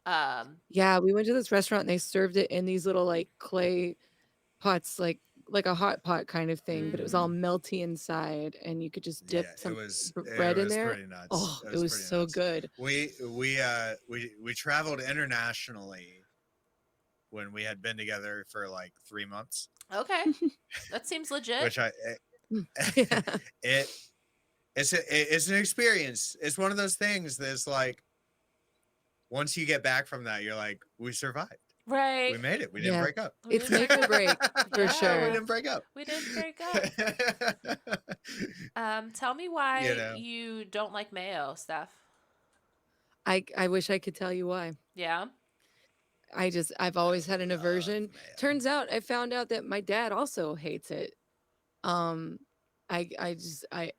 Um, Yeah, we went to this restaurant and they served it in these little like clay pots, like a hot pot kind of thing, but it was all mm-hmm. Mm-hmm. melty inside, and you could just dip Yeah, some it bread in was there. pretty nuts. Oh, It it was was pretty so nuts. good. We traveled internationally when we had been together for like 3 months, Okay. That seems legit. which I Yeah. it it's an experience. It's one of those things that's like once you get back from that, you're like, we survived. Right. We made it. We didn't Yeah. break up. We It's didn't make break or up. break for We Yeah. sure. didn't break up. We didn't break up. Tell me You why know. you don't like mayo, Steph. I wish I could tell you why. Yeah. I've I always had an love aversion. mayo. Turns out I found out that my dad also hates it. Um, I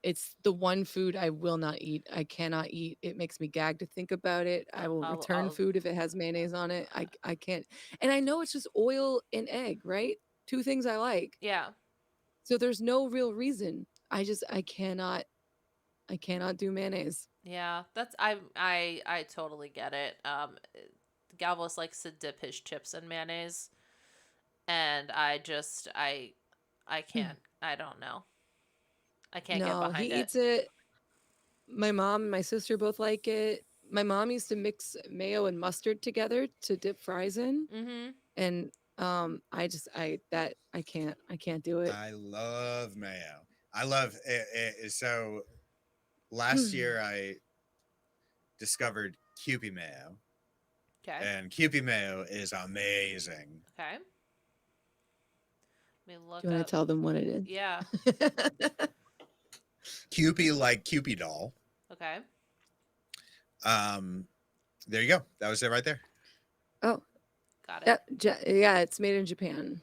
it's the one food I will not eat. I cannot eat. It makes me gag to think about it. I will return I'll food if it has mayonnaise on it. I can't. And I know it's just oil and egg, right? Two things I like. yeah. So there's no real reason. I cannot do mayonnaise. Yeah. That's I totally get it. Galvos likes to dip his chips in mayonnaise, and I can't. I don't know. I can't get No, he behind it. eats it. My mom and my sister both like it. My mom used to mix mayo and mustard together to dip fries in, Mm-hmm. and I can't do it. I love mayo. I love it. So last year I discovered Kewpie mayo, Okay. and Kewpie mayo is amazing. Okay. Let me Do look you want up. to tell them what it is? Yeah. Kewpie like Kewpie doll. Okay. Um, there you go. That was it right there. Oh, Got it. yeah, it's made in Japan.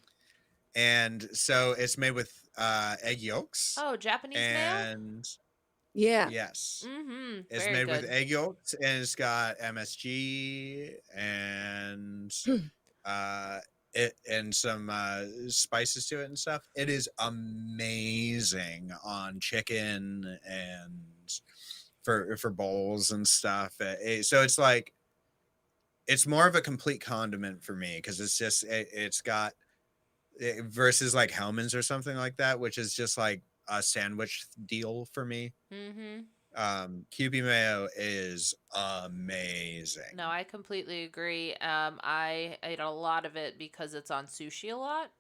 And so it's made with egg yolks, Oh, Japanese mayo? and Yeah. yes, Mm-hmm. it's Very made good. with egg yolks, and it's got MSG and and some spices to it and stuff. It is amazing on chicken and for bowls and stuff. So it's like it's more of a complete condiment for me because it's just it's got versus like Hellman's or something like that, which is just like a sandwich deal for me. Mm-hmm. QB mayo is amazing. No, I completely agree. I ate a lot of it because it's on sushi a lot.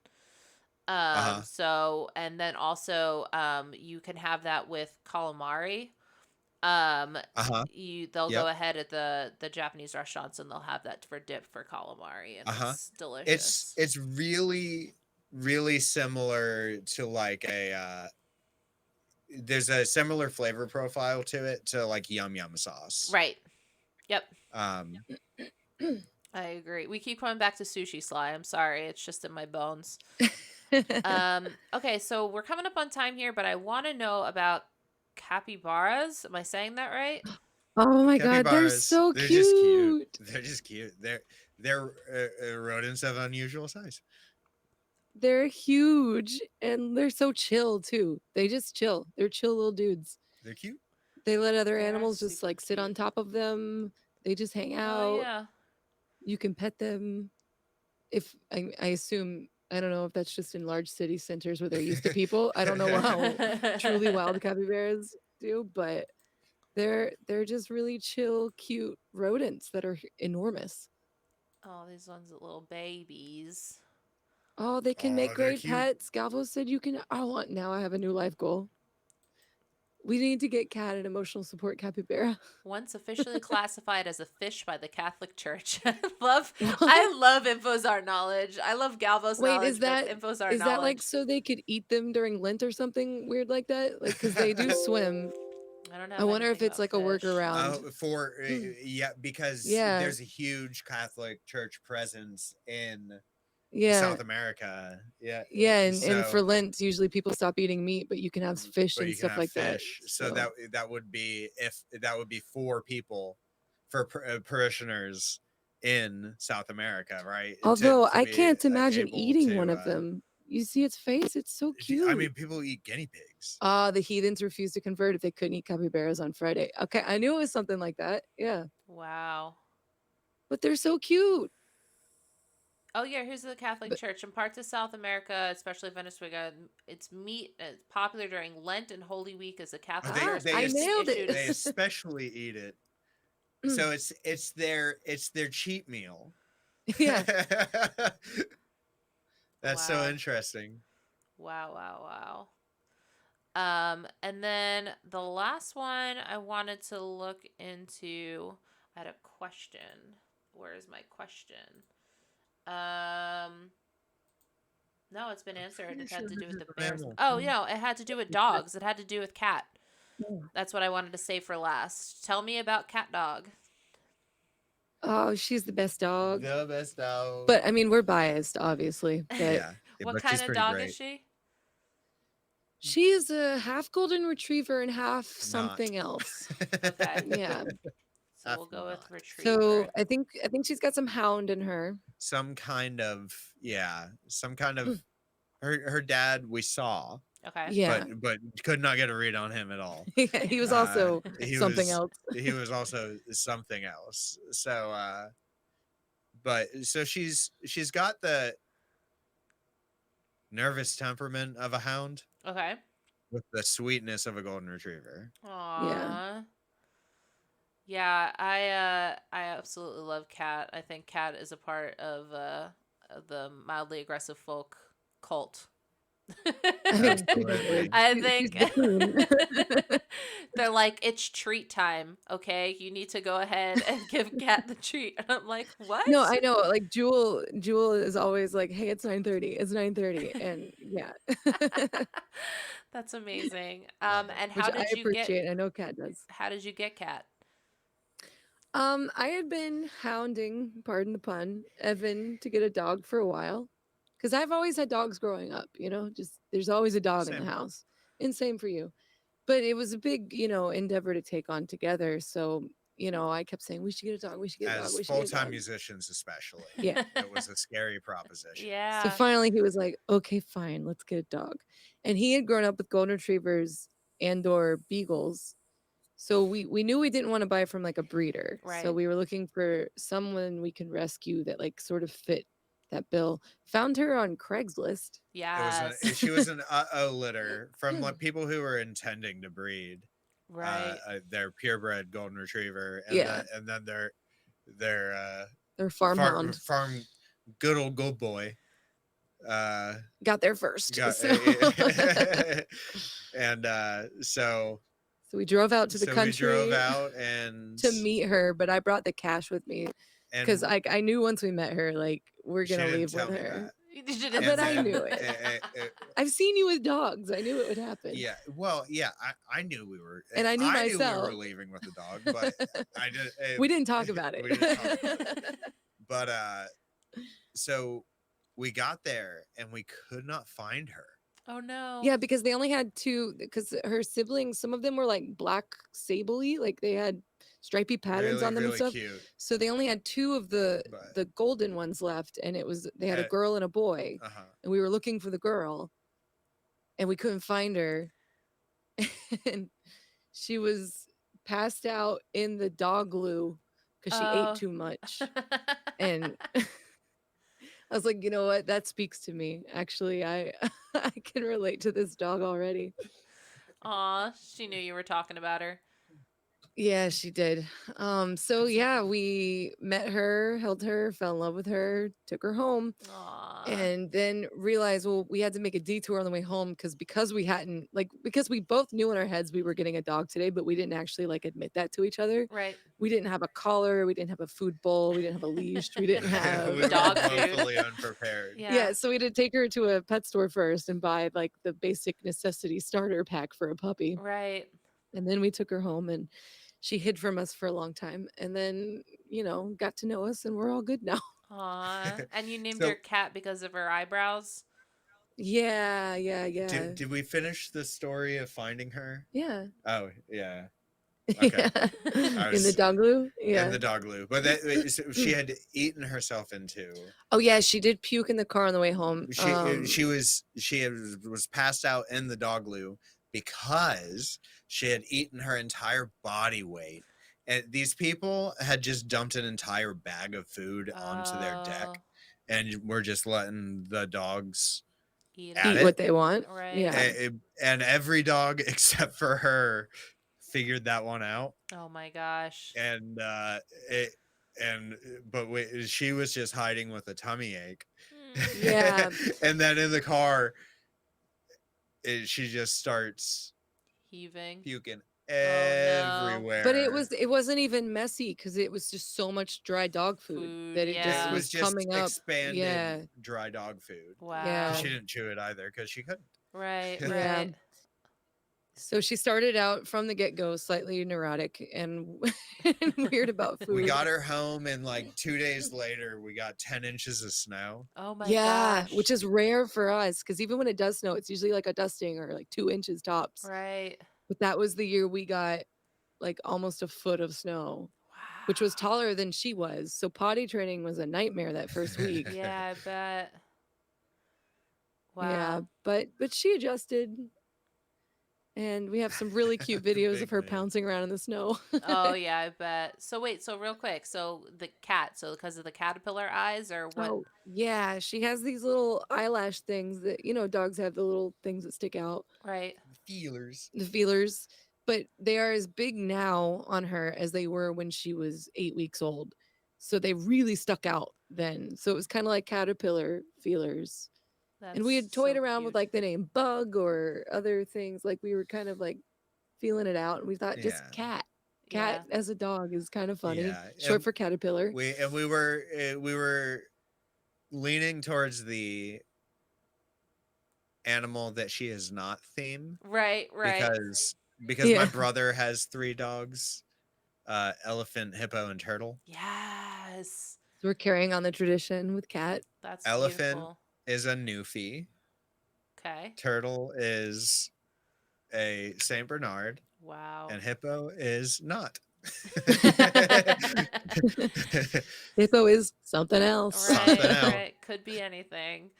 Uh-huh. So and then also you can have that with calamari. Uh-huh. They'll go Yep. ahead at the Japanese restaurants and they'll have that for dip for calamari and Uh-huh. it's delicious. It's really similar to like a there's a similar flavor profile to it to like yum yum sauce. Right. Yep. Um I agree. We keep coming back to sushi, Sly. I'm sorry. It's just in my bones. Okay, so we're coming up on time here, but I want to know about capybaras. Am I saying that right? Oh my god, they're capybaras, so they're just cute. cute. They're just cute. They're rodents of unusual size. They're huge and they're so chill too. They just chill. They're chill little dudes. They're cute. They let other They are animals just super like sit cute. on top of them. They just hang Oh out. yeah. You can pet them. If I assume, I don't know if that's just in large city centers where they're used to people. I don't know how truly wild capybaras do, but they're just really chill, cute rodents that are enormous. Oh, these ones are little babies. Oh, they can make Oh, they're great cute. pets. Galvo said you can. I want now. I have a new life goal. We need to get Cat an emotional support capybara. Once officially classified as a fish by the Catholic Church. I What? love Infozar knowledge. I love Galvo's Wait, knowledge, but Infozar is that like knowledge. so they could eat them during Lent or something weird like that? Like, because they do swim. I don't I know wonder if anything it's about like a fish. workaround. For Mm, yeah, because yeah, there's a huge Catholic Church presence in yeah, South America. Yeah, yeah. And for so Lent, usually people stop eating meat, but you can have fish but and you can stuff have like that. fish. So So, that would be if that would be for people, for parishioners in South America, right? although To I be can't imagine able eating one to. of them. You see its face; it's so I cute. mean, people eat guinea pigs. Ah, the heathens refused to convert if they couldn't eat capybaras on Friday. Okay, I knew it was something like that. Yeah, Wow. but they're so cute. Oh yeah, here's the Catholic But Church. In parts of South America, especially Venezuela, it's meat is popular during Lent and Holy Week as the Oh, Catholic ah, Church I nailed issued they it. especially eat it. Mm, So it's their cheat meal. yeah. That's so Wow. interesting. Wow, wow, and then the last one I wanted to look into, I had a question. Where is my question? Um, no, it's been I'm answered. pretty It had sure to do this with is the a bears. mammal. Oh, it had to do with dogs. It had to do with cat. Yeah. That's what I wanted to say for last. Tell me about cat dog. Oh, she's the best dog. The best dog. But I mean, we're biased, obviously. But Yeah, What but kind she's of pretty dog is great. she? she is a half golden retriever and half Not. something else. Okay. Yeah. So Half we'll go with not. retriever. So I think she's got some hound in her. Some kind of, yeah, some kind of Mm, her dad we saw, Okay. yeah. but could not get a read on him at all. Yeah, he was also He something was else. he was also something else. So but so she's got the nervous temperament of a hound Okay. with the sweetness of a golden retriever. Yeah. Aww. Yeah, I absolutely love cat. I think cat is a part of the mildly aggressive folk cult. I mean, she definitely Absolutely. I she's think the queen. they're like, it's treat time, okay? You need to go ahead and give cat the treat. And I'm like, what? No, I know. Like Jewel is always like, "Hey, it's 9:30. It's 9:30." And yeah. That's amazing. Love it. And Which I appreciate. I know Kat does. how did you get cat? I had been hounding, pardon the pun, Evan to get a dog for a while. Because I've always had dogs growing up, just there's always a dog in the Same. house. And same for you. But it was a big, endeavor to take on together. So, I kept saying, we should get a dog, we should get a dog, As we should get a full-time dog. musicians especially, Yeah. it was a scary proposition. So Yeah. finally he was like, okay, fine, let's get a dog. And he had grown up with golden retrievers and or beagles. So we knew we didn't want to buy from like a breeder. So Right. we were looking for someone we can rescue that like sort of fit that bill. Found her on Craigslist. Yes. She was an litter from like people who were intending to breed Right. their purebred golden retriever, Yeah, and then their their farm hound farm good old good boy uh got there first. got So and so we drove out to the so we drove country out and to meet her, but I brought the cash with me because and I knew once we met her, like we're she gonna didn't leave with tell me her. that. You didn't But And I say. knew then it. I've seen you with dogs. I knew it would happen. yeah, well, yeah, I knew we were And I knew I knew we were myself. leaving with the dog, but I did We didn't talk about we didn't talk about it. it. But so we got there and we could not find her. Oh no. Yeah, because they only had two. Because her siblings, some of them were like black sable-y, like they had stripy patterns Really, on them and really stuff. cute. So they only had two of the But the golden ones left, and they had a uh, girl and a boy, uh-huh. and we were looking for the girl, and we couldn't find her, and she was passed out in the dog loo because she ate Oh. too much. And I was like, you know what? That speaks to me. Actually, I I can relate to this dog already. Aw, she knew you were talking about her. Yeah, she did. So yeah, we met her, held her, fell in love with her, took her home, Aw. and then realized, well, we had to make a detour on the way home because we hadn't because we both knew in our heads we were getting a dog today, but we didn't actually admit that to each other. Right. We didn't have a collar, we didn't have a food bowl, we didn't have a leash, we didn't have We were Dog food. woefully unprepared. Yeah. yeah, so we had to take her to a pet store first and buy like the basic necessity starter pack for a puppy. Right. And then we took her home and she hid from us for a long time and then, got to know us and we're all good now. Aw. And you named your So cat because of her eyebrows? Yeah, yeah, yeah. did we finish the story of finding her? Yeah. Oh yeah. Okay. Yeah. I In the was dog glue? in Yeah. the dog loo, but so she had eaten herself into. Oh yeah, she did puke in the car on the way home. She was passed out in the dog loo because she had eaten her entire body weight, and these people had just dumped an entire bag of food onto their deck, Oh. and we're just letting the dogs Eat at Eat it. what it. they want. Right. Yeah. And every dog except for her figured that one out, Oh my gosh. and it and but she was just hiding with a tummy ache. Yeah. And then in the car she just starts Heaving. puking Oh no. everywhere. But it wasn't even messy because it was just so much dry dog food Food, that it just yeah. It was was just coming up. expanded Yeah. dry dog food. Wow. She Yeah. didn't chew it either because she couldn't. Right, Yeah. right. So she started out from the get-go slightly neurotic and, and weird about food. We got her home, and like 2 days later we got 10 inches of snow. Oh my Yeah, gosh. which is rare for us because even when it does snow, it's usually like a dusting or like 2 inches tops. right. But that was the year we got like almost a foot of snow, which was Wow. taller than she was. So potty training was a nightmare that first week. Yeah, I bet. Yeah, Wow. but she adjusted, and we have some really cute videos of Big her move. pouncing around in the snow. Oh yeah, I bet. So wait, so real quick, so the cat, so because of the caterpillar eyes or what? Oh, yeah, she has these little eyelash things that, dogs have the little things that stick out, Right. Feelers. the feelers, but they are as big now on her as they were when she was 8 weeks old. So they really stuck out then. So it was kind of like caterpillar feelers. And we That's had toyed so around with cute. like the name bug or other things. Like we were kind of like feeling it out. And we thought just Yeah. cat. Yeah. Cat as a dog is kind of funny. Yeah. Short for caterpillar. We were leaning towards the animal that she is not theme, Right, right. because my Yeah. brother has 3 dogs, elephant, hippo, and turtle. Yes. So we're carrying on the tradition with cat. That's Elephant beautiful. is a Newfie. Okay. Turtle is a Saint Bernard, Wow. and hippo is not. Hippo is something else. Something Right, else. right. Could be anything.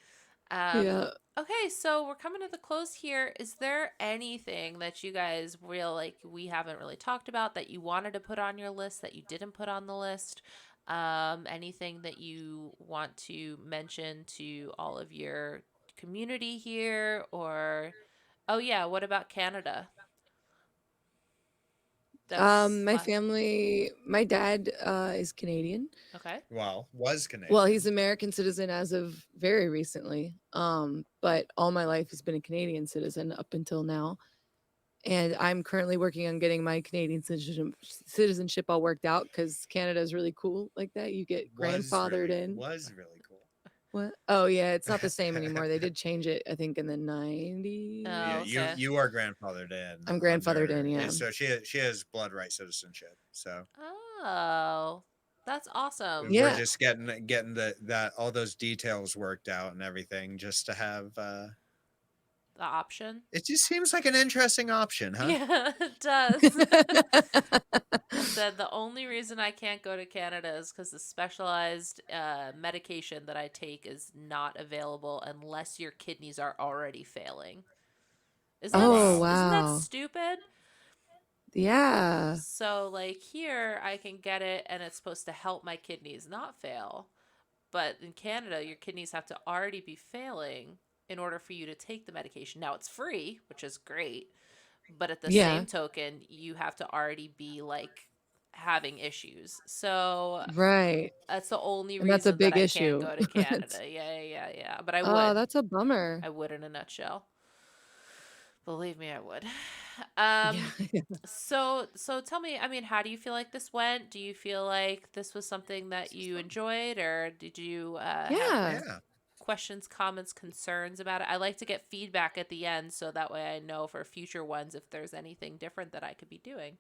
Yeah. Okay, so we're coming to the close here. Is there anything that you guys we haven't really talked about that you wanted to put on your list that you didn't put on the list? Anything that you want to mention to all of your community here or oh yeah, what about Canada? That's My family, my dad is Canadian. okay. Well, was Canadian. Well, he's American citizen as of very recently. But all my life he's been a Canadian citizen up until now. And I'm currently working on getting my Canadian citizenship all worked out because Canada is really cool like that. You get grandfathered in. Was really cool. What? Oh yeah, it's not the same anymore. They did change it, I think, in the 90s. Oh, Yeah, okay. you are grandfathered in. I'm grandfathered in, yeah. So she has blood right citizenship. So Oh, that's awesome. Yeah. we're just getting that all those details worked out and everything just to have. The option. It just seems like an interesting option, huh? Yeah, it does. I said the only reason I can't go to Canada is because the specialized medication that I take is not available unless your kidneys are already failing. Isn't Oh, isn't that wow. stupid? Yeah. So like here I can get it and it's supposed to help my kidneys not fail. But in Canada, your kidneys have to already be failing in order for you to take the medication. Now it's free, which is great, but at the Yeah. same token, you have to already be like having issues. So Right. that's the only And that's a reason that big I can't issue. go to Canada. Yeah. But I Oh, would. that's a bummer. I would in a nutshell. Believe me, I would. Yeah. Um so tell me, I mean, how do you feel like this went? Do you feel like this was something that This was you fun. enjoyed, or did you have Yeah. Yeah. questions, comments, concerns about it? I like to get feedback at the end so that way I know for future ones if there's anything different that I could be doing.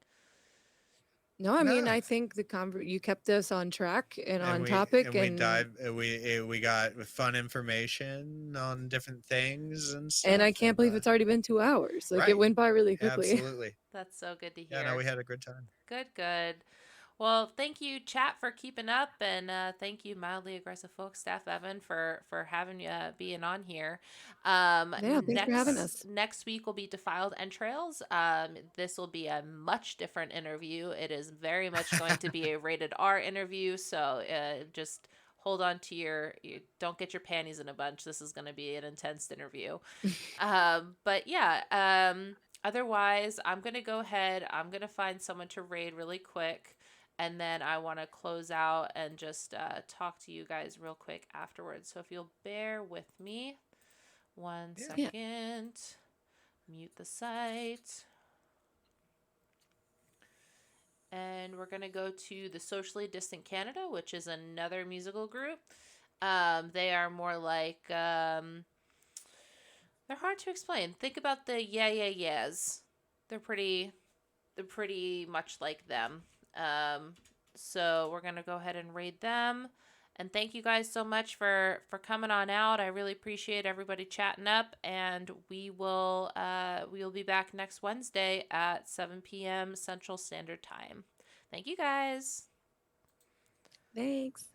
No, I mean, No. I think you kept us on track and And on we topic, and we and dive we got fun information on different things and I stuff, can't and believe it's already been 2 hours. Like, it right, went by really quickly. absolutely. That's so good to Yeah, no, hear. we had a good time. Good, good. Well, thank you, chat, for keeping up, and thank you, mildly aggressive folk staff Evan, for having you being on here. Yeah, thanks for having Anytime. us. Next week will be defiled entrails. This will be a much different interview. It is very much going to be a rated R interview, so just hold on to don't get your panties in a bunch. This is going to be an intense interview. But yeah, otherwise, I'm going to go ahead. I'm going to find someone to raid really quick. And then I want to close out and just talk to you guys real quick afterwards. So if you'll bear with me one Yeah. Yeah. second, mute the site. And we're going to go to the Socially Distant Canada, which is another musical group. They are more like they're hard to explain. Think about the yeah yeah yeahs. They're pretty much like them. Um, so we're gonna go ahead and raid them. And thank you guys so much for coming on out. I really appreciate everybody chatting up, and we will be back next Wednesday at 7 p.m. Central Standard Time. Thank you guys. Thanks.